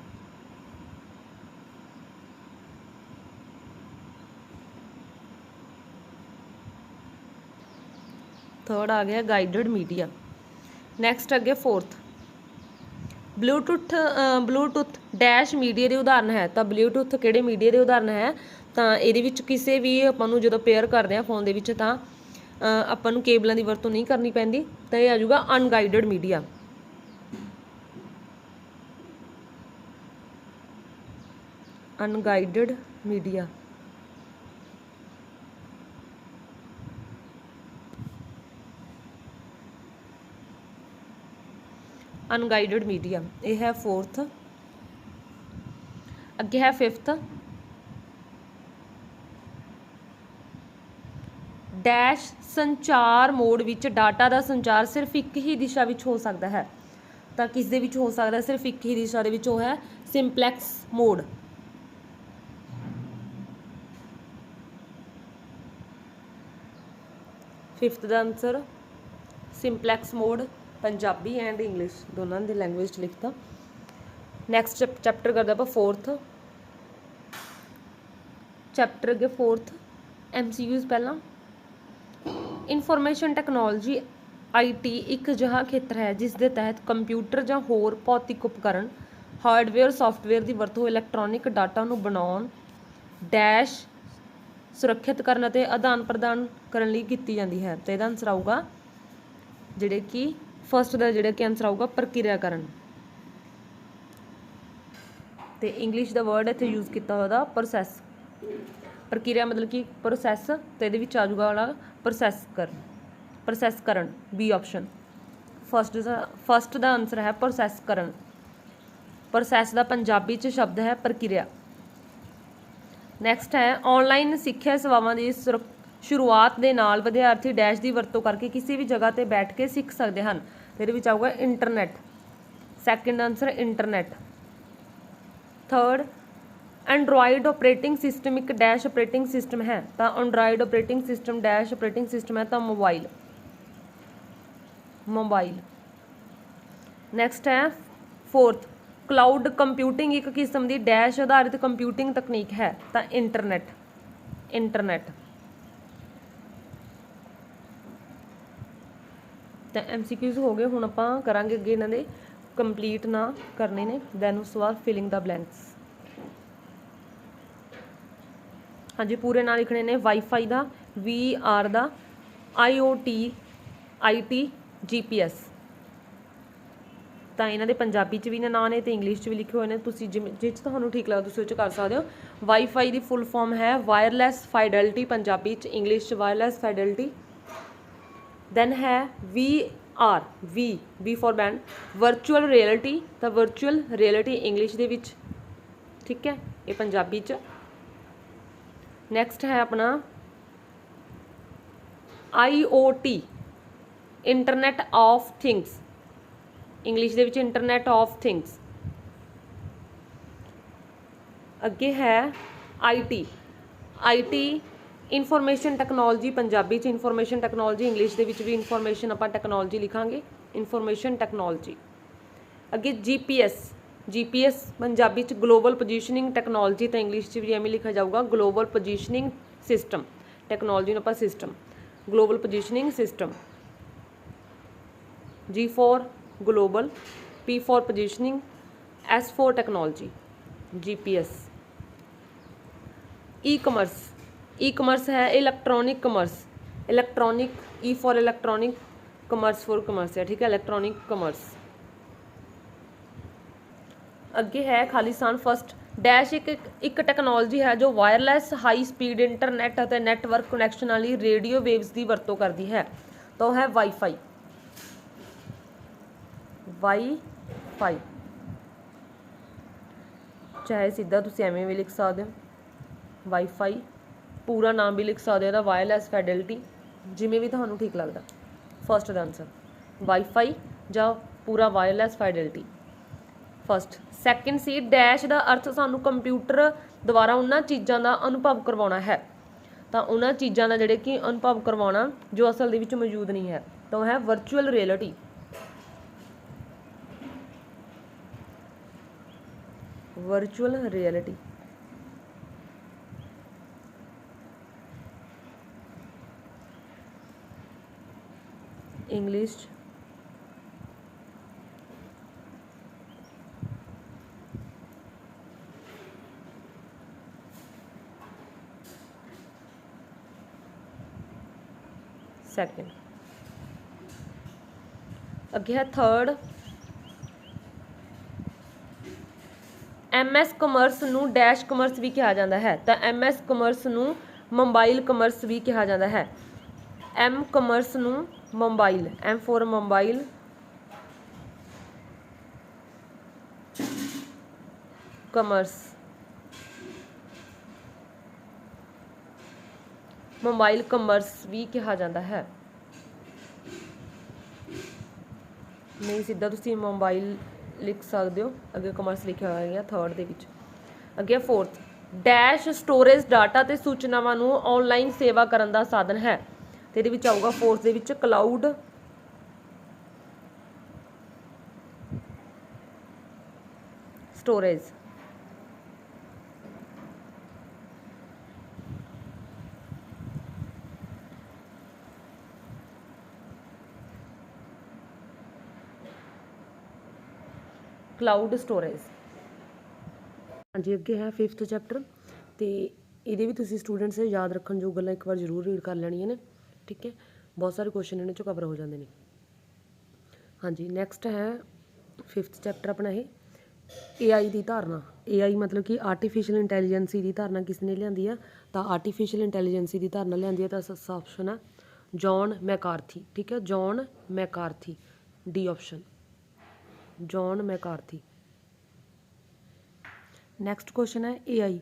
Third आ गया गाइडड मीडिया। नैक्सट अगे फोर्थ, ब्लूटूथ डैश मीडिया के उदाहरण है तो ब्लूटूथ किहड़े मीडिया के उदाहरण है तो ये किसी भी आपां नूं जदों पेयर करते हैं फोन के तो आपां नूं केबलों की वरतों नहीं करनी पैंदी तो यह आ जाऊगा अनगाइडड मीडिया। अनगाइडड मीडिया। अनगाइडड मीडिया यह है फोर्थ। अगे है फिफ्थ, डैश संचार मोड विच डाटा का संचार सिर्फ एक ही दिशा विच हो सकता है तो किस दे विच हो सकता है, सिर्फ एक ही दिशा दे विच हो है सिंपलैक्स मोड। फिफ्थ का answer simplex mode, Punjabi and English दोनों की लैंग्वेज लिखता। नैक्सट चैप्टर करते आप फोर्थ, चैप्टर अगे फोर्थ MCQs ਪਹਿਲਾਂ, ਇਨਫੋਰਮੇਸ਼ਨ ਟੈਕਨੋਲੋਜੀ IT ਇੱਕ ਅਜਿਹਾ ਖੇਤਰ ਹੈ ਜਿਸ ਦੇ ਤਹਿਤ ਕੰਪਿਊਟਰ ਜਾਂ ਹੋਰ ਭੌਤਿਕ ਉਪਕਰਨ, ਹਾਰਡਵੇਅਰ ਸੌਫਟਵੇਅਰ ਦੀ ਵਰਤੋਂ ਇਲੈਕਟ੍ਰੋਨਿਕ ਡਾਟਾ ਨੂੰ ਬਣਾਉਣ, ਡੈਸ਼ ਸੁਰੱਖਿਅਤ ਕਰਨ ਅਤੇ ਆਦਾਨ ਪ੍ਰਦਾਨ ਕਰਨ ਲਈ ਕੀਤੀ ਜਾਂਦੀ ਹੈ। ਤੇ ਇਹਦਾ ਆਨਸਰ ਆਊਗਾ ਜਿਹੜੇ ਕਿ ਫਸਟ ਦਾ ਜਿਹੜਾ ਕਿ ਆਨਸਰ ਆਊਗਾ ਪ੍ਰਕਿਰਿਆਕਰਨ। ਤੇ ਇੰਗਲਿਸ਼ ਦਾ ਵਰਡ ਇੱਥੇ ਯੂਜ਼ ਕੀਤਾ ਹੋਇਆ ਦਾ ਪ੍ਰੋਸੈਸ। ਪ੍ਰਕਿਰਿਆ ਮਤਲਬ ਕਿ ਪ੍ਰੋਸੈਸ, ਤੇ ਇਹਦੇ ਵਿੱਚ ਆ ਜਾਊਗਾ ਵਾਲਾ ਪ੍ਰੋਸੈਸ ਕਰਨ ਬੀ ਆਪਸ਼ਨ। ਫਸਟ ਦਾ ਆਨਸਰ ਹੈ ਪ੍ਰੋਸੈਸ ਕਰਨ। ਪ੍ਰੋਸੈਸ ਦਾ ਪੰਜਾਬੀ 'ਚ ਸ਼ਬਦ ਹੈ ਪ੍ਰਕਿਰਿਆ। ਨੈਕਸਟ ਹੈ ਆਨਲਾਈਨ ਸਿੱਖਿਆ ਸੇਵਾਵਾਂ ਦੀ ਸ਼ੁਰੂਆਤ ਦੇ ਨਾਲ ਵਿਦਿਆਰਥੀ ਡੈਸ਼ ਦੀ ਵਰਤੋਂ ਕਰਕੇ ਕਿਸੇ ਵੀ ਜਗ੍ਹਾ ਤੇ ਬੈਠ ਕੇ ਸਿੱਖ ਸਕਦੇ ਹਨ। ਇਹਦੇ ਵਿੱਚ ਆਊਗਾ internet. Second answer internet. Third Android operating system ਇੱਕ ਡੈਸ਼ ਆਪਰੇਟਿੰਗ ਸਿਸਟਮ ਹੈ, ਤਾਂ Android operating system dash operating system ਹੈ ਤਾਂ ਮੋਬਾਈਲ। ਨੈਕਸਟ ਹੈ ਫੋਰਥ ਕਲਾਊਡ ਕੰਪਿਊਟਿੰਗ ਇੱਕ ਕਿਸਮ ਦੀ ਡੈਸ਼ ਆਧਾਰਿਤ ਕੰਪਿਊਟਿੰਗ ਤਕਨੀਕ ਹੈ ਤਾਂ ਇੰਟਰਨੈਟ। ਤਾਂ MCQs ਹੋ ਗਏ। ਹੁਣ ਆਪਾਂ ਕਰਾਂਗੇ ਅੱਗੇ ਇਹਨਾਂ ਦੇ ਕੰਪਲੀਟ ਨਾ ਕਰਨੇ ਨੇ, ਦੈਨ ਉਸ ਤੋਂ ਬਾਅਦ ਫਿਲਿੰਗ ਦਾ ਬਲੈਂਕਸ। ਹਾਂਜੀ ਪੂਰੇ ਨਾਂ ਲਿਖਣੇ ਨੇ। Wifi the, VR the, IoT IT GPS। ਤਾਂ ਇਹਨਾਂ ਦੇ ਪੰਜਾਬੀ 'ਚ ਵੀ ਨਾਂ ਨੇ ਤੇ ਇੰਗਲਿਸ਼ 'ਚ ਵੀ ਲਿਖੇ ਹੋਏ ਨੇ, ਤੁਸੀਂ ਜਿਸ 'ਚ ਤੁਹਾਨੂੰ ਠੀਕ ਲੱਗਦਾ ਤੁਸੀਂ ਉਹ 'ਚ ਕਰ ਸਕਦੇ ਹੋ। ਵਾਈਫਾਈ ਦੀ ਫੁੱਲ ਫਾਰਮ ਹੈ ਵਾਇਰਲੈਸ ਫਾਈਡੈਲਿਟੀ ਪੰਜਾਬੀ 'ਚ, ਇੰਗਲਿਸ਼ 'ਚ ਵਾਇਰਲੈਸ ਫਾਈਡੈਲਿਟੀ। ਦੈਨ ਹੈ VR V for band virtual reality, ਤਾਂ ਵਰਚੁਅਲ ਰਿਐਲਿਟੀ ਇੰਗਲਿਸ਼ ਦੇ ਵਿੱਚ, ਠੀਕ ਹੈ, ਇਹ ਪੰਜਾਬੀ 'ਚ। ਨੈਕਸਟ ਹੈ ਆਪਣਾ IoT internet of things, English ਦੇ ਵਿੱਚ ਇੰਟਰਨੈਟ ਆਫ ਥਿੰਗਸ। ਅੱਗੇ ਹੈ IT ਇਨਫੋਰਮੇਸ਼ਨ ਟੈਕਨੋਲੋਜੀ ਪੰਜਾਬੀ 'ਚ, ਇਨਫੋਰਮੇਸ਼ਨ ਟੈਕਨੋਲੋਜੀ ਇੰਗਲਿਸ਼ ਦੇ ਵਿੱਚ ਵੀ ਇਨਫੋਰਮੇਸ਼ਨ ਆਪਾਂ ਟੈਕਨੋਲੋਜੀ ਲਿਖਾਂਗੇ, ਇਨਫੋਰਮੇਸ਼ਨ ਟੈਕਨੋਲੋਜੀ। ਅੱਗੇ GPS ਪੰਜਾਬੀ 'ਚ ਗਲੋਬਲ ਪੋਜੀਸ਼ਨਿੰਗ ਟੈਕਨੋਲੋਜੀ, ਤਾਂ ਇੰਗਲਿਸ਼ 'ਚ ਵੀ ਐਵੇਂ ਲਿਖਿਆ ਜਾਊਗਾ ਗਲੋਬਲ ਪੋਜੀਸ਼ਨਿੰਗ ਸਿਸਟਮ। ਟੈਕਨੋਲੋਜੀ ਨੂੰ ਆਪਾਂ system, global positioning system. G for global, P for positioning, S for technology, GPS। ई-कमर्स है electronic commerce, electronic E for electronic, commerce for commerce है, ठीक है, इलेक्ट्रॉनिक कमर्स। ਅੱਗੇ ਹੈ ਖਾਲਿਸਤਾਨ ਫਸਟ ਡੈਸ਼ ਇੱਕ technology ਹੈ ਜੋ ਵਾਇਰਲੈਸ ਹਾਈ ਸਪੀਡ ਇੰਟਰਨੈਟ ਅਤੇ ਨੈਟਵਰਕ ਕਨੈਕਸ਼ਨ ਲਈ ਰੇਡੀਓ ਵੇਵਸ ਦੀ ਵਰਤੋਂ ਕਰਦੀ ਹੈ, ਤਾਂ ਉਹ ਹੈ ਵਾਈਫਾਈ। ਚਾਹੇ ਸਿੱਧਾ ਤੁਸੀਂ ਐਵੇਂ ਵੀ ਲਿਖ ਸਕਦੇ ਹੋ ਵਾਈਫਾਈ, ਪੂਰਾ ਨਾਮ ਵੀ ਲਿਖ ਸਕਦੇ ਹੋ ਇਹਦਾ ਵਾਇਰਲੈਸ ਫਾਈਡੈਲਿਟੀ, ਜਿਵੇਂ ਵੀ ਤੁਹਾਨੂੰ ਠੀਕ ਲੱਗਦਾ। ਫਸਟ ਦਾ ਆਨਸਰ ਵਾਈਫਾਈ ਜਾਂ ਪੂਰਾ ਵਾਇਰਲੈਸ ਫਾਈਡੈਲਿਟੀ ਫਸਟ। ਸੈਕਿੰਡ ਸੀ ਡੈਸ਼ ਦਾ ਅਰਥ ਸਾਨੂੰ ਕੰਪਿਊਟਰ ਦੁਆਰਾ ਉਹਨਾਂ ਚੀਜ਼ਾਂ ਦਾ ਅਨੁਭਵ ਕਰਵਾਉਣਾ ਹੈ, ਤਾਂ ਉਹਨਾਂ ਚੀਜ਼ਾਂ ਦਾ ਜਿਹੜੇ ਕਿ ਅਨੁਭਵ ਕਰਵਾਉਣਾ ਜੋ ਅਸਲ ਦੇ ਵਿੱਚ ਮੌਜੂਦ ਨਹੀਂ ਹੈ, ਤਾਂ ਉਹ ਹੈ virtual reality. Virtual reality English second. अगे है थर्ड MS ਕਮਰਸ ਨੂੰ ਡੈਸ਼ ਕਮਰਸ ਵੀ ਕਿਹਾ ਜਾਂਦਾ ਹੈ, ਤਾਂ MS ਕਮਰਸ ਨੂੰ ਮੋਬਾਈਲ ਕਮਰਸ ਵੀ ਕਿਹਾ ਜਾਂਦਾ ਹੈ। M ਕਮਰਸ ਨੂੰ mobile, M for mobile, commerce mobile commerce ਵੀ ਕਿਹਾ ਜਾਂਦਾ ਹੈ। ਨਹੀਂ ਸਿੱਧਾ ਤੁਸੀਂ ਮੋਬਾਈਲ ਲਿਖ ਸਕਦੇ ਹੋ, ਅੱਗੇ ਕਮਰਸ ਲਿਖਿਆ ਹੋਇਆ ਥਰਡ ਦੇ ਵਿੱਚ। ਅੱਗੇ ਫੋਰਥ ਡੈਸ਼ ਸਟੋਰੇਜ ਡਾਟਾ ਤੇ ਸੂਚਨਾਵਾਂ ਨੂੰ ਆਨਲਾਈਨ ਸੇਵਾ ਕਰਨ ਦਾ ਸਾਧਨ ਹੈ, ਤੇ ਇਹਦੇ ਵਿੱਚ ਆਊਗਾ ਫੋਰਥ ਦੇ ਵਿੱਚ ਕਲਾਊਡ ਕਲਾਊਡ ਸਟੋਰੇਜ। ਹਾਂਜੀ ਅੱਗੇ ਹੈ 5th ਚੈਪਟਰ, ਤੇ ਇਹਦੇ ਵੀ ਤੁਸੀਂ ਸਟੂਡੈਂਟਸ ਯਾਦ ਰੱਖਣ ਜੋ ਗੱਲਾਂ ਇੱਕ ਵਾਰ ਜ਼ਰੂਰ ਰੀਡ ਕਰ ਲੈਣੀਆਂ ਨੇ, ਠੀਕ ਹੈ। ਬਹੁਤ ਸਾਰੇ ਕੁਐਸਚਨ ਇਹਨਾਂ 'ਚੋਂ ਕਵਰ ਹੋ ਜਾਂਦੇ ਨੇ। ਹਾਂਜੀ ਨੈਕਸਟ ਹੈ 5th ਚੈਪਟਰ ਆਪਣਾ ਇਹ AI ਦੀ ਧਾਰਨਾ। AI ਮਤਲਬ ਕਿ ਆਰਟੀਫਿਸ਼ੀਅਲ ਇੰਟੈਲੀਜੈਂਸੀ ਦੀ ਧਾਰਨਾ ਕਿਸ ਨੇ ਲਿਆਂਦੀ ਆ? ਤਾਂ ਆਰਟੀਫਿਸ਼ੀਅਲ ਇੰਟੈਲੀਜੈਂਸੀ ਦੀ ਧਾਰਨਾ ਲਿਆਂਦੀ ਆ ਤਾਂ ਸੱਸਾ ਆਪਸ਼ਨ ਆ ਜੌਨ ਮੈਕਾਰਥੀ, ਠੀਕ ਹੈ। John McCarthy, D option, John McCarthy. Next question ਹੈ AI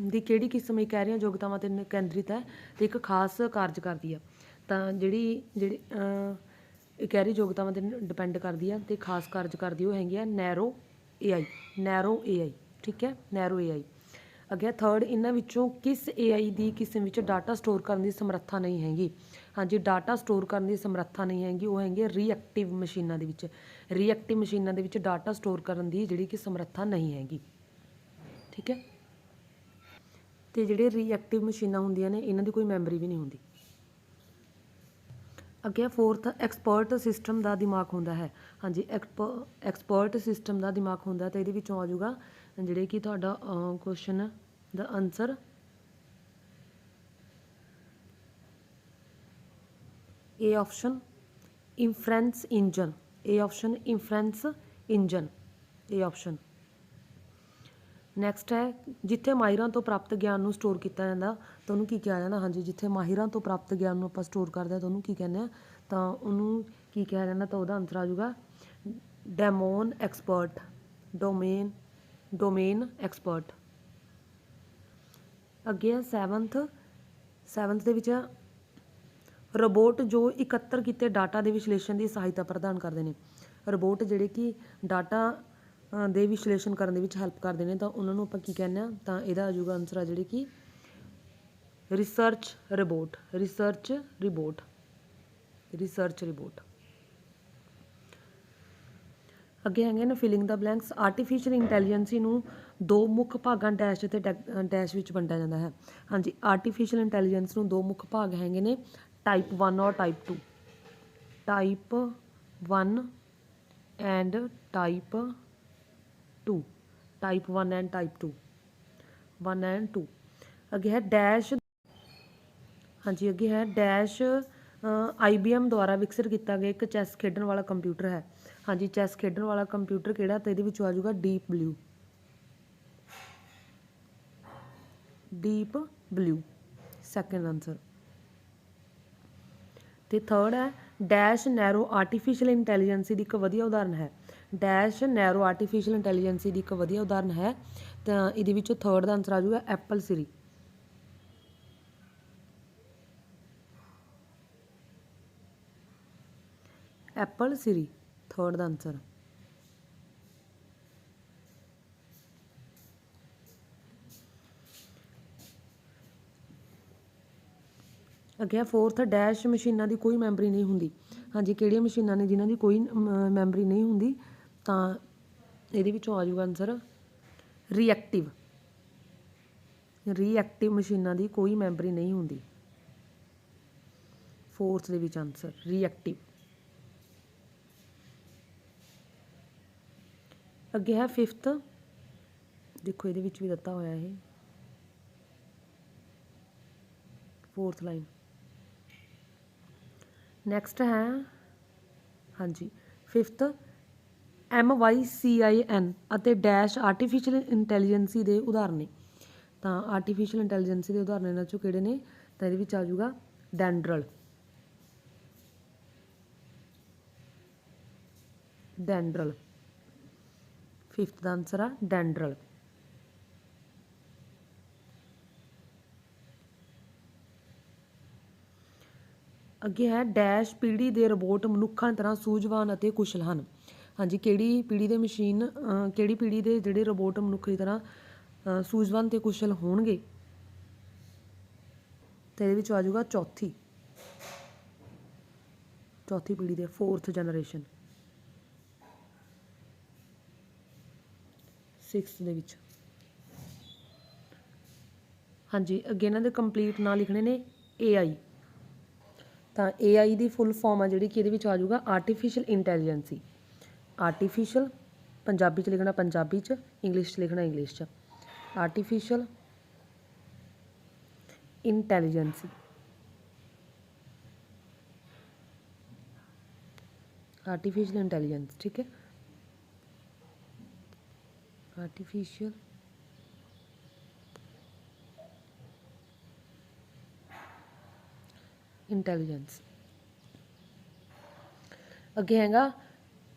ਦੀ ਕਿਹੜੀ ਕਿਸਮ ਇਕਾਰੀਆਂ ਯੋਗਤਾਵਾਂ 'ਤੇ ਕੇਂਦਰਿਤ ਹੈ ਅਤੇ ਇੱਕ ਖਾਸ ਕਾਰਜ ਕਰਦੀ ਆ? ਤਾਂ ਜਿਹੜੀ ਇਕਾਰੀ ਯੋਗਤਾਵਾਂ 'ਤੇ ਡਿਪੈਂਡ ਕਰਦੀ ਆ ਅਤੇ ਖਾਸ ਕਾਰਜ ਕਰਦੀ ਉਹ ਹੈਗੀ ਆ ਨੈਰੋ AI, ਨੈਰੋ AI, ਠੀਕ ਹੈ, ਨੈਰੋ AI। ਅੱਗੇ ਥਰਡ, ਇਹਨਾਂ ਵਿੱਚੋਂ ਕਿਸ AI ਦੀ ਕਿਸਮ ਵਿੱਚ ਡਾਟਾ ਸਟੋਰ ਕਰਨ ਦੀ ਸਮਰੱਥਾ ਨਹੀਂ ਹੈਗੀ? ਹਾਂਜੀ ਡਾਟਾ ਸਟੋਰ ਕਰਨ ਦੀ ਸਮਰੱਥਾ ਨਹੀਂ ਹੈਗੀ, ਉਹ ਹੈਗੀ ਰੀਐਕਟਿਵ ਮਸ਼ੀਨਾਂ ਦੇ ਵਿੱਚ। ਰੀਐਕਟਿਵ ਮਸ਼ੀਨਾਂ ਦੇ ਵਿੱਚ ਡਾਟਾ ਸਟੋਰ ਕਰਨ ਦੀ ਜਿਹੜੀ ਕਿ ਸਮਰੱਥਾ ਨਹੀਂ ਹੈਗੀ, ਠੀਕ ਹੈ। ਅਤੇ ਜਿਹੜੇ ਰੀਐਕਟਿਵ ਮਸ਼ੀਨਾਂ ਹੁੰਦੀਆਂ ਨੇ ਇਹਨਾਂ ਦੀ ਕੋਈ ਮੈਮਰੀ ਵੀ ਨਹੀਂ ਹੁੰਦੀ। ਅੱਗੇ 4th, ਐਕਸਪਰਟ ਸਿਸਟਮ ਦਾ ਦਿਮਾਗ ਹੁੰਦਾ ਹੈ। ਹਾਂਜੀ ਐਕਸਪਰਟ ਸਿਸਟਮ ਦਾ ਦਿਮਾਗ ਹੁੰਦਾ ਤਾਂ ਇਹਦੇ ਵਿੱਚੋਂ ਆ ਜਾਊਗਾ ਜਿਹੜੇ ਕਿ ਤੁਹਾਡਾ ਕੁਐਸਚਨ ਦਾ answer A option inference engine, A option inference engine, A option. Next ਹੈ ਜਿੱਥੇ ਮਾਹਿਰਾਂ ਤੋਂ ਪ੍ਰਾਪਤ ਗਿਆਨ ਨੂੰ ਸਟੋਰ ਕੀਤਾ ਜਾਂਦਾ ਤਾਂ ਉਹਨੂੰ ਕੀ ਕਿਹਾ ਜਾਂਦਾ? ਹਾਂਜੀ ਜਿੱਥੇ ਮਾਹਿਰਾਂ ਤੋਂ ਪ੍ਰਾਪਤ ਗਿਆਨ ਨੂੰ ਆਪਾਂ ਸਟੋਰ ਕਰਦੇ ਹਾਂ ਤਾਂ ਉਹਨੂੰ ਕੀ ਕਹਿੰਦੇ ਆ? ਤਾਂ ਉਹਨੂੰ ਕੀ ਕਿਹਾ ਜਾਂਦਾ? ਤਾਂ ਉਹਦਾ ਆਨਸਰ ਆ ਜਾਊਗਾ ਡੋਮੇਨ ਐਕਸਪਰਟ, ਡੋਮੇਨ ਐਕਸਪਰਟ। ਅੱਗੇ ਆ 7th ਦੇ ਵਿੱਚ ਰੋਬੋਟ ਜੋ ਇਕੱਤਰ ਕੀਤੇ ਡਾਟਾ ਦੇ ਵਿਸ਼ਲੇਸ਼ਣ ਦੀ ਸਹਾਇਤਾ ਪ੍ਰਦਾਨ ਕਰਦੇ ਨੇ। ਰੋਬੋਟ ਜਿਹੜੇ ਕਿ ਡਾਟਾ ਦੇ ਵਿਸ਼ਲੇਸ਼ਣ ਕਰਨ ਦੇ ਵਿੱਚ ਹੈਲਪ ਕਰਦੇ ਨੇ ਤਾਂ ਉਹਨਾਂ ਨੂੰ ਆਪਾਂ ਕੀ ਕਹਿੰਦੇ ਹਾਂ? ਤਾਂ ਇਹਦਾ ਆ ਜਾਊਗਾ ਆਨਸਰ ਆ ਜਿਹੜੇ ਕਿ ਰਿਸਰਚ ਰਿਬੋਟ, ਰਿਸਰਚ ਰਿਬੋਟ, ਰਿਸਰਚ ਰਿਬੋਟ। ਅੱਗੇ ਹੈਗੇ ਨੇ ਫਿਲਿੰਗ ਦਾ ਬਲੈਂਕਸ। ਆਰਟੀਫਿਸ਼ੀਅਲ ਇੰਟੈਲੀਜੈਂਸੀ ਨੂੰ ਦੋ ਮੁੱਖ ਭਾਗਾਂ ਡੈਸ਼ ਅਤੇ ਡੈਸ਼ ਵਿੱਚ ਵੰਡਿਆ ਜਾਂਦਾ ਹੈ। ਹਾਂਜੀ ਆਰਟੀਫਿਸ਼ੀਅਲ ਇੰਟੈਲੀਜੈਂਸ ਨੂੰ ਦੋ ਮੁੱਖ ਭਾਗ ਹੈਗੇ ਨੇ, ਟਾਈਪ 1 ਔਰ type 2, type 1 and type 2, type 1 and type 2, 1 and 2। ਅੱਗੇ ਹੈ ਡੈਸ਼। ਹਾਂਜੀ ਅੱਗੇ ਹੈ ਡੈਸ਼ IBM ਦੁਆਰਾ ਵਿਕਸਿਤ ਕੀਤਾ ਗਿਆ ਇੱਕ ਚੈਸ ਖੇਡਣ ਵਾਲਾ ਕੰਪਿਊਟਰ ਹੈ। ਹਾਂਜੀ ਚੈਸ ਖੇਡਣ ਵਾਲਾ ਕੰਪਿਊਟਰ ਕਿਹੜਾ? ਤਾਂ ਇਹਦੇ ਵਿੱਚੋਂ ਆ ਜਾਊਗਾ deep blue, deep blue, second answer. ਅਤੇ ਥਰਡ ਹੈ ਡੈਸ਼ ਨੈਰੋ ਆਰਟੀਫਿਸ਼ੀਅਲ ਇੰਟੈਲੀਜੈਂਸੀ ਦੀ ਇੱਕ ਵਧੀਆ ਉਦਾਹਰਨ ਹੈ। ਡੈਸ਼ ਨੈਰੋ ਆਰਟੀਫਿਸ਼ੀਅਲ ਇੰਟੈਲੀਜੈਂਸੀ ਦੀ ਇੱਕ ਵਧੀਆ ਉਦਾਹਰਨ ਹੈ ਤਾਂ ਇਹਦੇ ਵਿੱਚੋਂ ਥਰਡ ਦਾ ਆਨਸਰ ਆ ਜਾਊਗਾ ਐਪਲ ਸਿਰੀ, ਐਪਲ ਸਿਰੀ, ਥਰਡ ਦਾ ਆਨਸਰ। ਅੱਗੇ 4th ਡੈਸ਼ ਮਸ਼ੀਨਾਂ ਦੀ ਕੋਈ ਮੈਮਰੀ ਨਹੀਂ ਹੁੰਦੀ। ਹਾਂਜੀ ਕਿਹੜੀਆਂ ਮਸ਼ੀਨਾਂ ਨੇ ਜਿਨ੍ਹਾਂ ਦੀ ਕੋਈ ਮੈਮਰੀ ਨਹੀਂ ਹੁੰਦੀ? ਤਾਂ ਇਹਦੇ ਵਿੱਚੋਂ ਆ ਜਾਊਗਾ ਆਨਸਰ ਰੀਐਕਟਿਵ, ਰੀਐਕਟਿਵ ਮਸ਼ੀਨਾਂ ਦੀ ਕੋਈ ਮੈਮਰੀ ਨਹੀਂ ਹੁੰਦੀ। 4th ਦੇ ਵਿੱਚ ਆਨਸਰ ਰੀਐਕਟਿਵ। ਅੱਗੇ ਹੈ 5th, ਦੇਖੋ ਇਹਦੇ ਵਿੱਚ ਵੀ ਦਿੱਤਾ ਹੋਇਆ ਇਹ 4th ਲਾਈਨ। ਨੈਕਸਟ ਹੈ ਹਾਂਜੀ 5th MYCIN ਅਤੇ ਡੈਸ਼ ਆਰਟੀਫਿਸ਼ੀਅਲ ਇੰਟੈਲੀਜੈਂਸੀ ਦੇ ਉਦਾਹਰਨ ਨੇ। ਤਾਂ ਆਰਟੀਫਿਸ਼ੀਅਲ ਇੰਟੈਲੀਜੈਂਸੀ ਦੇ ਉਦਾਹਰਨ ਇਹਨਾਂ 'ਚੋਂ ਕਿਹੜੇ ਨੇ? ਤਾਂ ਇਹਦੇ ਵਿੱਚ ਆ ਜਾਊਗਾ ਡੈਂਡਰਲ, ਡੈਂਡਰਲ, 5th ਦਾ ਆਨਸਰ ਆ ਡੈਂਡਰਲ। ਅੱਗੇ ਹੈ ਡੈਸ਼ ਪੀੜ੍ਹੀ ਦੇ ਰੋਬੋਟ ਮਨੁੱਖਾਂ ਦੀ ਤਰ੍ਹਾਂ ਸੂਝਵਾਨ ਅਤੇ ਕੁਸ਼ਲ ਹਨ। ਹਾਂਜੀ ਕਿਹੜੀ ਪੀੜ੍ਹੀ ਦੇ ਮਸ਼ੀਨ ਕਿਹੜੀ ਪੀੜ੍ਹੀ ਦੇ ਜਿਹੜੇ ਰੋਬੋਟ ਮਨੁੱਖ ਦੀ ਤਰ੍ਹਾਂ ਸੂਝਵਾਨ ਅਤੇ ਕੁਸ਼ਲ ਹੋਣਗੇ? ਅਤੇ ਇਹਦੇ ਵਿੱਚ ਆ ਜਾਊਗਾ ਚੌਥੀ ਪੀੜ੍ਹੀ ਦੇ 4th ਜਨਰੇਸ਼ਨ, 6th ਦੇ ਵਿੱਚ। ਹਾਂਜੀ ਅੱਗੇ ਇਹਨਾਂ ਦੇ ਕੰਪਲੀਟ ਨਾਂ ਲਿਖਣੇ ਨੇ AI। ਤਾਂ AI ਦੀ ਫੁੱਲ ਫਾਰਮ ਆ ਜਿਹੜੀ ਕਿ ਇਹਦੇ ਵਿੱਚ ਆ ਜਾਊਗਾ ਆਰਟੀਫਿਸ਼ੀਅਲ ਇੰਟੈਲੀਜੈਂਸੀ, ਆਰਟੀਫਿਸ਼ੀਅਲ पंजाबी च लिखना पंजाबी च, इंग्लिश च लिखना इंग्लिश च। आर्टिफिशियल इंटैलीजेंस, आर्टिफिशियल इंटैलीजेंस, ठीक है, आर्टिफिशियल इंटैलीजेंस। अगे हैगा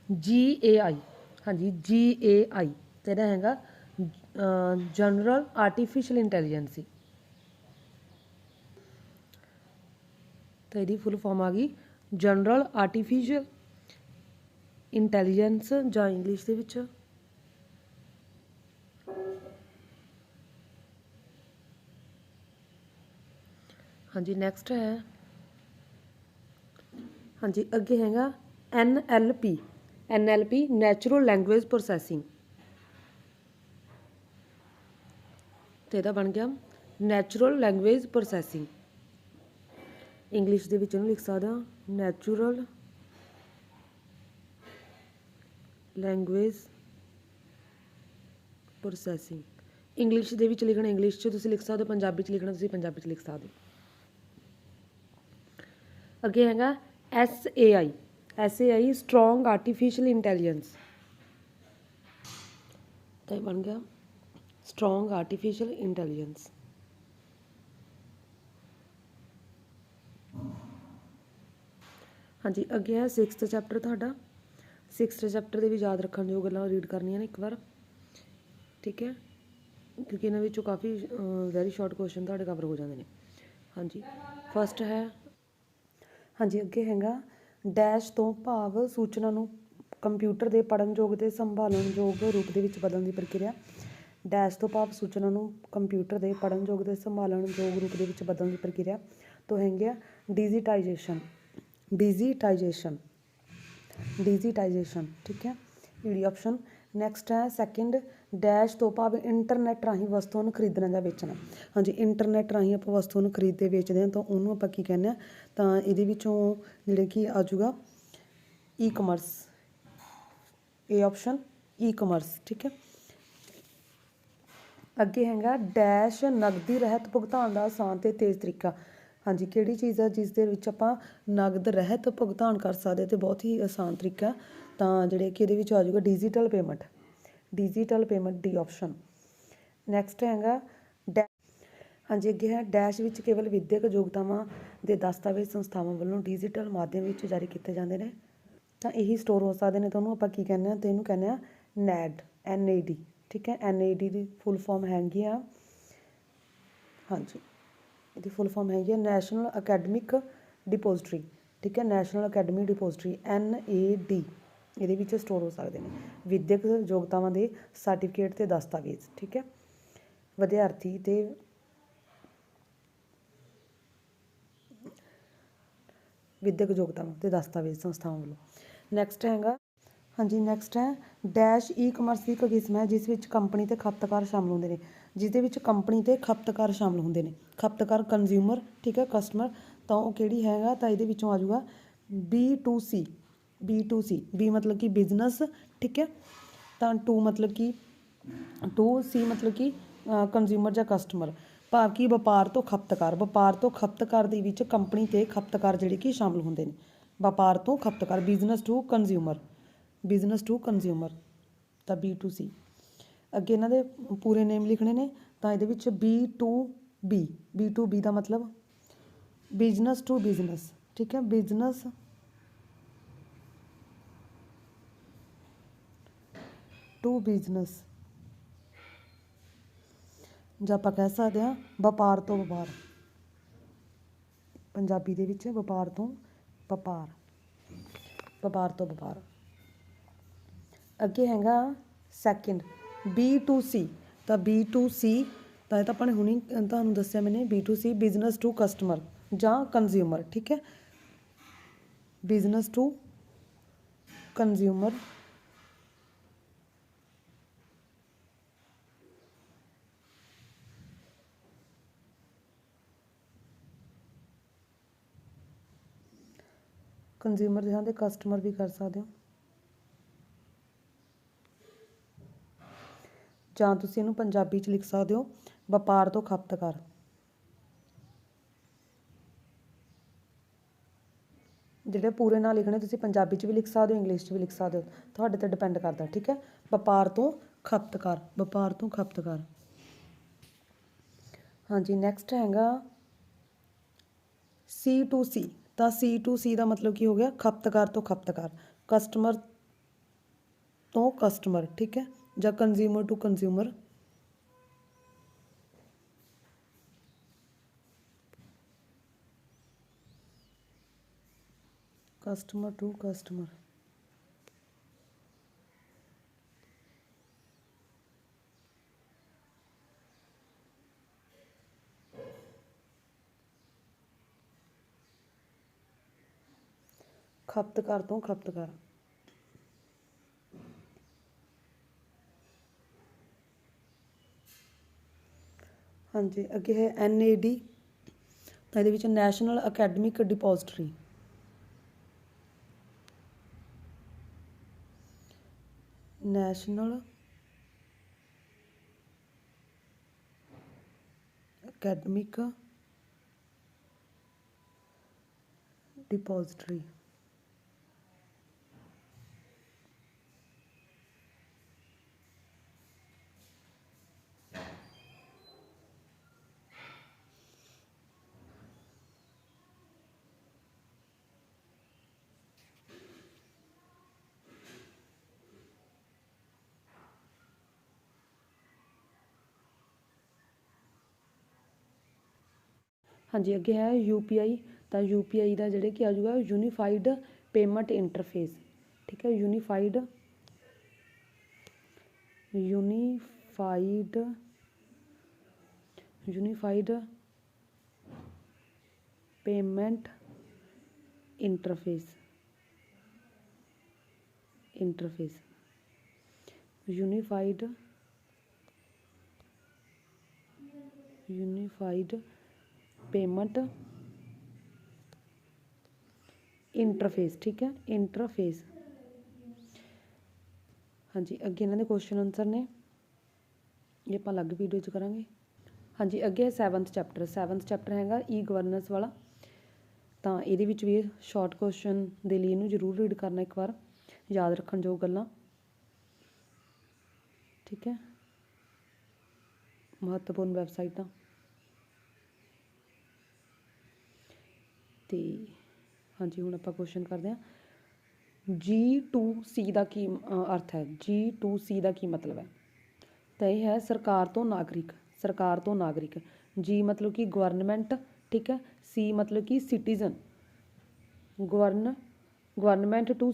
GAI, हाँ जी GAI तो यह हैगा जनरल आर्टिफिशियल इंटैलीजेंसी। तो यदी फुल फॉर्म आ गई जनरल आर्टिफिशियल इंटैलीजेंस ਜਾਂ इंग्लिश ਦੇ ਵਿੱਚ। हाँ जी नैक्सट है, हाँ जी अगे हैगा NLP, NLP natural language processing. तो यदा बन गया नैचुरल लैंगुएज प्रोसैसिंग, इंग्लिश ਦੇ ਵਿੱਚ ਇਹਨੂੰ ਲਿਖ ਸਕਦੇ ਹਾਂ ਨੈਚੁਰਲ लैंगुएज प्रोसैसिंग। इंग्लिश ਦੇ ਵਿੱਚ ਲਿਖਣਾ ਇੰਗਲਿਸ਼ 'ਚ ਤੁਸੀਂ ਲਿਖ ਸਕਦੇ ਹੋ, ਪੰਜਾਬੀ 'ਚ ਲਿਖਣਾ ਤੁਸੀਂ ਪੰਜਾਬੀ 'ਚ ਲਿਖ ਸਕਦੇ ਹੋ। ਅੱਗੇ ਹੈਗਾ SAI, SAI strong artificial intelligence. तो बन गया स्ट्रोंग आर्टिफिशियल इंटैलीजेंस। हाँ जी अगे है 6th चैप्टर तुहाडा। 6th चैप्टर के भी याद रखने जो गल्लां रीड करनियां ने एक बार, ठीक है, क्योंकि इन्हां विचों काफ़ी वैरी शॉर्ट क्वेश्चन तुहाडे कवर हो जाते हैं। हाँ जी फस्ट है, हाँ जी अगे हैगा डैश तो भाव सूचना नूं कंप्यूटर के पढ़नयोग ते संभालणयोग रूप दे विच बदलण दी प्रक्रिया। डैश तो भाव सूचना नूं कंप्यूटर के पढ़नयोग ते संभालणयोग रूप दे विच बदलण दी प्रक्रिया तो हैगी आ डिजिटाइजेशन, डिजिटाइजेशन, डिजिटाइजेशन, ठीक है, ईडी ऑप्शन। नैक्सट है सैकेंड डैश तो भाव इंटरनैट राही वस्तुओं नूं खरीदना जां बेचना। हाँ जी इंटरनैट राही आप वस्तुओं नूं खरीदते बेचते हैं तो उन्होंने आपां की कहने तो ये विचों जिहड़े कि आ जाऊगा E commerce, A option E commerce, ठीक है। अगे हैगा डैश नगदी रहत भुगतान का आसान तो तेज़ तरीका। हाँ जी किहड़ी चीज़ है जिस दे विच आपां नगद रहत भुगतान कर सकते तो बहुत ही आसान तरीका तो जिहड़े कि इहदे विच आ जाऊगा digital payment, digital payment D option. Next हैगा डै, हाँ जी अगे है डैश विच केवल विद्यक योग्यतावां दे दस्तावेज संस्थावां वल्लों डिजिटल माध्यम विच जारी किए जाते हैं तो यही स्टोर हो सकते हैं। तो उन्होंने आपां की कहने तो इहनूं कहने आ NAD, NAD, ठीक है, NAD की फुल फॉर्म हैगी आ, हाँ जी ये फुल फॉर्म हैगी नैशनल अकैडमिक डिपोजिटरी, ठीक है, नैशनल अकैडमिक डिपोजिटरी NAD ये विच स्टोर हो सकते हैं विद्यक योग्यतावां दे सर्टिफिकेट ते दस्तावेज, ठीक है, विद्यार्थी ते विद्यक योग्यतावां ते दस्तावेज संस्थावां वालों। नैक्सट हैगा, हाँ जी नैक्सट है डैश ई कमर्स की एक किस्म है जिस विच कंपनी ते खपतकार शामिल होंदे ने, जिस दे विच कंपनी ते खपतकार शामिल होंदे ने, खपतकार कंज्यूमर, ठीक है, कस्टमर, तो वो किहड़ी हैगा तो ये विचों आ जाऊगा B2C, B2C, बी मतलब कि बिजनस, ठीक है, तो टू मतलब कि C मतलब कि कंज्यूमर या कस्टमर, भाव कि व्यापार तो खपतकार, व्यापार तो खपतकार दे विच कंपनी ते खपतकार जिहड़े कि शामिल होंदे ने, व्यापार तो खपतकार, business to consumer, business to consumer तो B2C। अगे इन्हां दे पूरे नेम लिखने ने तो ये B2B, B2B का मतलब बिजनस टू बिजनस, ठीक है, बिजनस टू बिजनस, ਜਾਂ ਆਪਾਂ कह सकते हैं व्यापार तो व्यापार, पंजाबी दे विच व्यापार तो व्यापार, व्यापार तो व्यापार। अगे हैगा सैकेंड B2C, तो B2C तो ये तो अपने हुणी तुहानूं दस्सिया मैंने B2C बिजनस टू कस्टमर ਜਾਂ कंज्यूमर, ठीक है, बिजनस टू कंज्यूमर, कंज्यूमर जहाँ दे कस्टमर भी कर सकते हो। ਜਾਂ ਤੁਸੀਂ ਇਹਨੂੰ ਪੰਜਾਬੀ 'ਚ ਲਿਖ ਸਕਦੇ ਹੋ ਵਪਾਰ ਤੋਂ ਖਪਤਕਾਰ। ਜਿਹੜੇ ਪੂਰੇ ਨਾਂ ਲਿਖਣੇ ਤੁਸੀਂ ਪੰਜਾਬੀ 'ਚ ਵੀ ਲਿਖ ਸਕਦੇ ਹੋ, ਇੰਗਲਿਸ਼ 'ਚ ਵੀ ਲਿਖ ਸਕਦੇ ਹੋ, ਤੁਹਾਡੇ 'ਤੇ ਡਿਪੈਂਡ ਕਰਦਾ। ਠੀਕ ਹੈ, ਵਪਾਰ ਤੋਂ ਖਪਤਕਾਰ, ਵਪਾਰ ਤੋਂ ਖਪਤਕਾਰ। ਹਾਂਜੀ, ਨੈਕਸਟ ਹੈਗਾ C2C। ਤਾਂ C2C ਦਾ ਮਤਲਬ ਕੀ ਹੋ ਗਿਆ? ਖਪਤਕਾਰ ਤੋਂ ਖਪਤਕਾਰ, ਕਸਟਮਰ ਤੋਂ ਕਸਟਮਰ। ਠੀਕ ਹੈ, ਜਾਂ consumer to consumer. Customer to customer. ਖਪਤਕਾਰ ਤੋਂ ਖਪਤਕਾਰ। ਹਾਂਜੀ, ਅੱਗੇ ਹੈ NAD। ਤਾਂ ਇਹਦੇ ਵਿੱਚ national academic depository. National academic depository. ਹਾਂਜੀ, ਅੱਗੇ ਹੈ UPI। ਤਾਂ UPI ਦਾ ਜਿਹੜੇ ਕੀ ਆ ਜਾਊਗਾ? Unified payment interface. ਠੀਕ ਹੈ, unified payment interface. Unified payment interface. ਠੀਕ ਹੈ, ਇੰਟਰਫੇਸ। ਹਾਂਜੀ, ਅੱਗੇ ਇਹਨਾਂ ਦੇ ਕੁਐਸਚਨ ਆਨਸਰ ਨੇ, ਇਹ ਆਪਾਂ ਅਲੱਗ ਵੀਡੀਓ 'ਚ ਕਰਾਂਗੇ। ਹਾਂਜੀ, ਅੱਗੇ 7th ਚੈਪਟਰ। 7th ਚੈਪਟਰ ਹੈਗਾ E-ਗਵਰਨੈਂਸ ਵਾਲਾ। ਤਾਂ ਇਹਦੇ ਵਿੱਚ ਵੀ ਸ਼ਾਰਟ ਕੁਐਸਚਨ ਦੇ ਲਈ ਇਹਨੂੰ ਜ਼ਰੂਰ ਰੀਡ ਕਰਨਾ ਇੱਕ ਵਾਰ, ਯਾਦ ਰੱਖਣ ਯੋਗ ਗੱਲਾਂ। ਠੀਕ ਹੈ, ਮਹੱਤਵਪੂਰਨ ਵੈਬਸਾਈਟਾਂ। ਤੇ ਹਾਂਜੀ, ਹੁਣ ਆਪਾਂ ਕੁਐਸਚਨ ਕਰਦੇ ਹਾਂ। G2C ਦਾ ਕੀ ਅਰਥ ਹੈ? G2C ਦਾ ਕੀ ਮਤਲਬ ਹੈ? ਤਾਂ ਇਹ ਹੈ ਸਰਕਾਰ ਤੋਂ ਨਾਗਰਿਕ। ਸਰਕਾਰ ਤੋਂ ਨਾਗਰਿਕ। G ਮਤਲਬ ਕਿ ਗਵਰਨਮੈਂਟ। ਠੀਕ ਹੈ, C ਮਤਲਬ ਕਿ ਸਿਟੀਜ਼ਨ। ਗਵਰਨਮੈਂਟ ਟੂ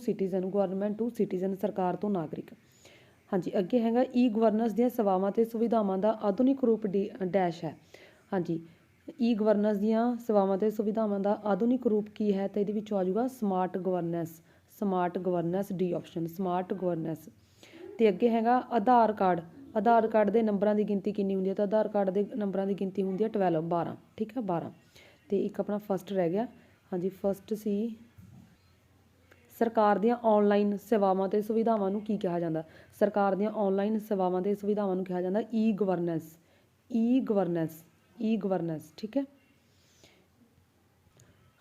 ਸਿਟੀਜ਼ਨ, ਸਰਕਾਰ ਤੋਂ ਨਾਗਰਿਕ। ਹਾਂਜੀ, ਅੱਗੇ ਹੈਗਾ E-ਗਵਰਨੈਂਸ ਦੀਆਂ ਸੇਵਾਵਾਂ ਤੇ ਸੁਵਿਧਾਵਾਂ ਦਾ ਆਧੁਨਿਕ ਰੂਪ ਡੈਸ਼ ਹੈ। ਹਾਂਜੀ, E-ਗਵਰਨੈਂਸ ਦੀਆਂ ਸੇਵਾਵਾਂ ਤੇ ਸੁਵਿਧਾਵਾਂ ਦਾ ਆਧੁਨਿਕ ਰੂਪ ਕੀ ਹੈ? ਤਾਂ ਇਹਦੇ ਵਿੱਚ ਆ ਜਾਊਗਾ smart governance. D option, smart governance. ਤੇ ਅੱਗੇ ਹੈਗਾ ਆਧਾਰ ਕਾਰਡ। ਆਧਾਰ ਕਾਰਡ ਦੇ ਨੰਬਰਾਂ ਦੀ ਗਿਣਤੀ ਕਿੰਨੀ ਹੁੰਦੀ ਹੈ? ਤਾਂ ਆਧਾਰ ਕਾਰਡ ਦੇ ਨੰਬਰਾਂ ਦੀ ਗਿਣਤੀ ਹੁੰਦੀ ਹੈ 12। ਠੀਕ ਹੈ, 12। ਤੇ ਇੱਕ ਆਪਣਾ ਫਸਟ ਰਹਿ ਗਿਆ। ਹਾਂਜੀ, ਫਸਟ ਸੀ ਸਰਕਾਰ ਦੀਆਂ ਔਨਲਾਈਨ ਸੇਵਾਵਾਂ ਤੇ ਸੁਵਿਧਾਵਾਂ ਨੂੰ ਕੀ ਕਿਹਾ ਜਾਂਦਾ? ਸਰਕਾਰ ਦੀਆਂ ਔਨਲਾਈਨ ਸੇਵਾਵਾਂ ਤੇ ਸੁਵਿਧਾਵਾਂ ਨੂੰ ਕਿਹਾ ਜਾਂਦਾ E-ਗਵਰਨੈਂਸ। ਠੀਕ ਹੈ।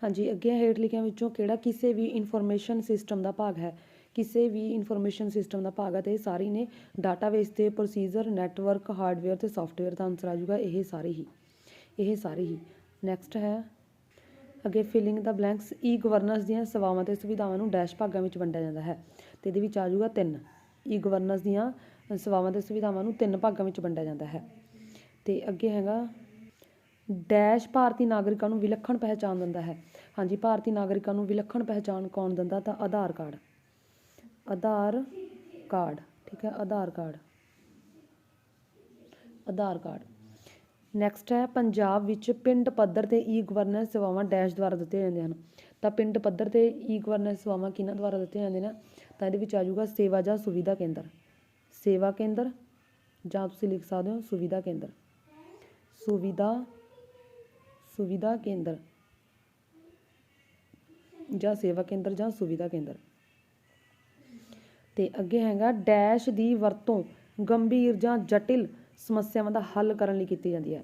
ਹਾਂਜੀ, ਅੱਗੇ ਹੇਠ ਲਿਖਿਆਂ ਵਿੱਚੋਂ ਕਿਹੜਾ ਕਿਸੇ ਵੀ ਇਨਫੋਰਮੇਸ਼ਨ ਸਿਸਟਮ ਦਾ ਭਾਗ ਹੈ? ਕਿਸੇ ਵੀ ਇਨਫੋਰਮੇਸ਼ਨ ਸਿਸਟਮ ਦਾ ਭਾਗ ਹੈ। ਤੇ ਇਹ ਸਾਰੀ ਨੇ ਡਾਟਾਬੇਸ ਤੇ ਪ੍ਰੋਸੀਜਰ, ਨੈਟਵਰਕ, ਹਾਰਡਵੇਅਰ ਤੇ ਸੌਫਟਵੇਅਰ ਦਾ ਆਨਸਰ ਆ ਜਾਊਗਾ ਇਹ ਸਾਰੇ ਹੀ। ਨੈਕਸਟ ਹੈ ਅੱਗੇ ਫਿਲਿੰਗ ਦਾ ਬਲੈਂਕਸ। E-ਗਵਰਨੈਂਸ ਦੀਆਂ ਸੇਵਾਵਾਂ ਤੇ ਸੁਵਿਧਾਵਾਂ ਨੂੰ ਡੈਸ਼ ਭਾਗਾਂ ਵਿੱਚ ਵੰਡਿਆ ਜਾਂਦਾ ਹੈ। ਤੇ ਇਹਦੇ ਵਿੱਚ ਆ ਜਾਊਗਾ 3। E-ਗਵਰਨੈਂਸ ਦੀਆਂ ਸੇਵਾਵਾਂ ਤੇ ਸੁਵਿਧਾਵਾਂ ਨੂੰ 3 ਭਾਗਾਂ ਵਿੱਚ ਵੰਡਿਆ ਜਾਂਦਾ ਹੈ। ਤੇ ਅੱਗੇ ਹੈਗਾ ਡੈਸ਼ ਭਾਰਤੀ ਨਾਗਰਿਕਾਂ ਨੂੰ ਵਿਲੱਖਣ ਪਹਿਚਾਣ ਦਿੰਦਾ ਹੈ। ਹਾਂਜੀ, ਭਾਰਤੀ ਨਾਗਰਿਕਾਂ ਨੂੰ ਵਿਲੱਖਣ ਪਹਿਚਾਣ ਕੌਣ ਦਿੰਦਾ? ਤਾਂ ਆਧਾਰ ਕਾਰਡ। ਠੀਕ ਹੈ, ਆਧਾਰ ਕਾਰਡ। ਨੈਕਸਟ ਹੈ ਪੰਜਾਬ ਵਿੱਚ ਪਿੰਡ ਪੱਧਰ ਤੇ E-ਗਵਰਨੈਂਸ ਸੇਵਾਵਾਂ ਡੈਸ਼ ਦੁਆਰਾ ਦਿੱਤੀਆਂ ਜਾਂਦੀਆਂ ਹਨ। ਤਾਂ ਪਿੰਡ ਪੱਧਰ ਤੇ E-ਗਵਰਨੈਂਸ ਸੇਵਾਵਾਂ ਕਿਹਨਾਂ ਦੁਆਰਾ ਦਿੱਤੀਆਂ ਜਾਂਦੀਆਂ ਨੇ? ਤਾਂ ਇਹਦੇ ਵਿੱਚ ਆ ਜਾਊਗਾ ਸੇਵਾ ਜਾਂ ਸੁਵਿਧਾ ਕੇਂਦਰ। ਜਾਂ ਤੁਸੀਂ ਲਿਖ ਸਕਦੇ ਹੋ ਸੁਵਿਧਾ ਕੇਂਦਰ। ਜਾਂ ਸੇਵਾ ਕੇਂਦਰ ਜਾਂ ਸੁਵਿਧਾ ਕੇਂਦਰ। ਤੇ ਅੱਗੇ ਹੈਗਾ ਡੈਸ਼ ਦੀ ਵਰਤੋਂ ਗੰਭੀਰ ਜਾਂ ਜਟਿਲ ਸਮੱਸਿਆਵਾਂ ਦਾ ਹੱਲ ਕਰਨ ਲਈ ਕੀਤੀ ਜਾਂਦੀ ਹੈ।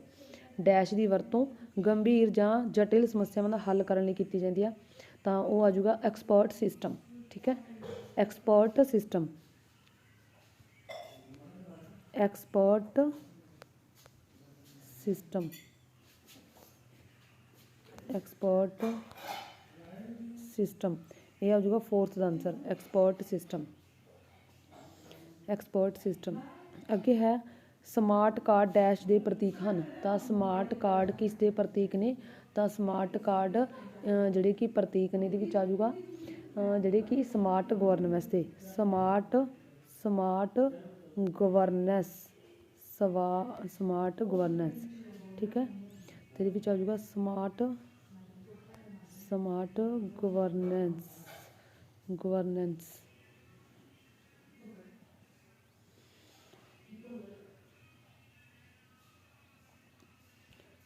ਡੈਸ਼ ਦੀ ਵਰਤੋਂ ਗੰਭੀਰ ਜਾਂ ਜਟਿਲ ਸਮੱਸਿਆਵਾਂ ਦਾ ਹੱਲ ਕਰਨ ਲਈ ਕੀਤੀ ਜਾਂਦੀ ਹੈ, ਤਾਂ ਉਹ ਆ ਜਾਊਗਾ ਐਕਸਪਰਟ ਸਿਸਟਮ। ਠੀਕ ਹੈ, expert system, expert system, expert system, ਇਹ ਆ ਜਾਊਗਾ 4th ਦਾ answer, expert system, expert system. ਅੱਗੇ ਹੈ ਸਮਾਰਟ ਕਾਰਡ ਡੈਸ਼ ਦੇ ਪ੍ਰਤੀਕ ਹਨ, ਤਾਂ ਸਮਾਰਟ ਕਾਰਡ ਕਿਸ ਦੇ ਪ੍ਰਤੀਕ ਨੇ, ਤਾਂ ਸਮਾਰਟ ਕਾਰਡ ਜਿਹੜੇ ਕਿ ਪ੍ਰਤੀਕ ਨੇ ਇਹਦੇ ਵਿੱਚ ਆ ਜਾਊਗਾ ਜਿਹੜੇ ਕਿ ਸਮਾਰਟ ਗਵਰਨੈਂਸ ਦੇ, ਸਮਾਰਟ ਗਵਰਨੈਂਸ, ਸਮਾਰਟ ਗਵਰਨੈਂਸ। ਠੀਕ ਹੈ, ਤੇ ਇਹਦੇ ਵਿੱਚ ਆ ਜਾਊਗਾ ਸਮਾਰਟ ਗਵਰਨੈਂਸ।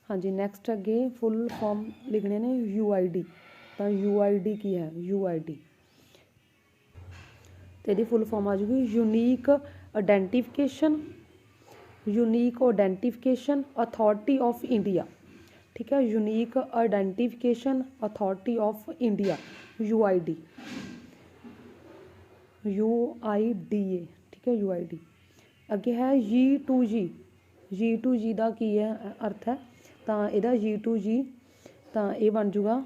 ਹਾਂਜੀ, ਨੈਕਸਟ ਅੱਗੇ ਫੁੱਲ ਫਾਰਮ ਲਿਖਣੇ ਨੇ UID, ਤਾਂ UID ਕੀ ਹੈ, UID ਤੇ ਇਹਦੀ ਫੁੱਲ ਫਾਰਮ ਆ ਜੂਗੀ unique identification authority of India. ਠੀਕ ਹੈ, unique identification authority of India, UID, UIDA। ਠੀਕ ਹੈ, UID। ਅੱਗੇ ਹੈ G2G ਦਾ ਕੀ ਹੈ ਅਰਥ ਹੈ, ਤਾਂ ਇਹਦਾ G2G ਤਾਂ ਇਹ ਬਣ ਜੂਗਾ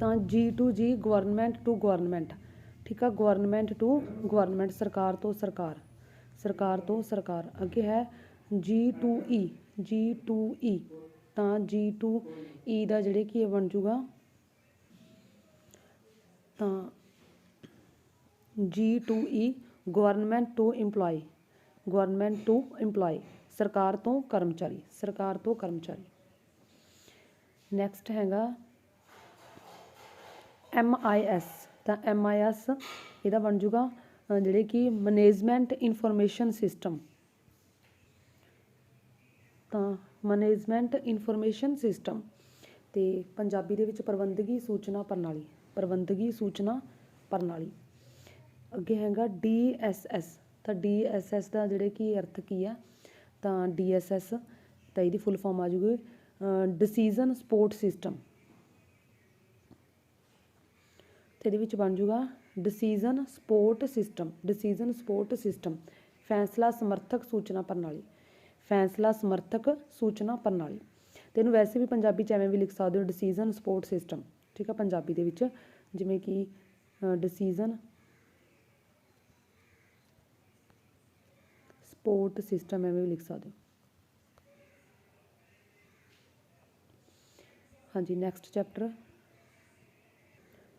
ਤਾਂ G2G ਗਵਰਨਮੈਂਟ ਟੂ ਗਵਰਨਮੈਂਟ। ਠੀਕ ਆ, ਗਵਰਨਮੈਂਟ ਟੂ ਗਵਰਨਮੈਂਟ, ਸਰਕਾਰ ਤੋਂ ਸਰਕਾਰ, ਸਰਕਾਰ ਤੋਂ ਸਰਕਾਰ। ਅੱਗੇ ਹੈ G2E ਤਾਂ G2E ਦਾ ਜਿਹੜੇ ਕੀ ਬਣ ਜੂਗਾ ਤਾਂ G2E government to EMPLOYE, government to EMPLOYE, ਸਰਕਾਰ ਤੋਂ ਕਰਮਚਾਰੀ, ਸਰਕਾਰ ਤੋਂ ਕਰਮਚਾਰੀ। ਨੈਕਸਟ ਹੈਗਾ MIS, ਤਾਂ MIS ਇਹਦਾ ਬਣ ਜੂਗਾ ਜਿਹੜੇ ਕਿ ਮੈਨੇਜਮੈਂਟ ਇਨਫੋਰਮੇਸ਼ਨ ਸਿਸਟਮ, ਤਾਂ ਮੈਨੇਜਮੈਂਟ ਇਨਫੋਰਮੇਸ਼ਨ ਸਿਸਟਮ। ਤੇ ਪੰਜਾਬੀ ਦੇ ਵਿੱਚ ਪ੍ਰਬੰਧਕੀ ਸੂਚਨਾ ਪ੍ਰਣਾਲੀ, ਪ੍ਰਬੰਧਕੀ ਸੂਚਨਾ ਪ੍ਰਣਾਲੀ। ਅੱਗੇ ਹੈਗਾ DSS, ਤਾਂ DSS ਦਾ ਜਿਹੜੇ ਕਿ ਅਰਥ ਕੀ ਹੈ, ਤਾਂ DSS ਤਾਂ ਇਹਦੀ ਫੁੱਲ ਫਾਰਮ ਆ ਜੂਗੀ ਡਿਸੀਜ਼ਨ ਸਪੋਰਟ ਸਿਸਟਮ, ਤੇ ਇਹਦੇ ਵਿੱਚ ਬਣ ਜੂਗਾ decision support system, decision support system. ਫੈਸਲਾ ਸਮਰਥਕ ਸੂਚਨਾ ਪ੍ਰਣਾਲੀ, ਫੈਸਲਾ ਸਮਰਥਕ ਸੂਚਨਾ ਪ੍ਰਣਾਲੀ। ਤੇ ਇਹਨੂੰ ਵੈਸੇ ਵੀ ਪੰਜਾਬੀ 'ਚ ਐਵੇਂ ਵੀ ਲਿਖ ਸਕਦੇ ਹੋ, ਡਿਸੀਜ਼ਨ ਸਪੋਰਟ ਸਿਸਟਮ। ਠੀਕ ਆ, ਪੰਜਾਬੀ ਦੇ ਵਿੱਚ ਜਿਵੇਂ ਕਿ ਡਿਸੀਜ਼ਨ ਸਪੋਰਟ ਸਿਸਟਮ ਐਵੇਂ ਵੀ ਲਿਖ ਸਕਦੇ ਹੋ। ਹਾਂਜੀ, ਨੈਕਸਟ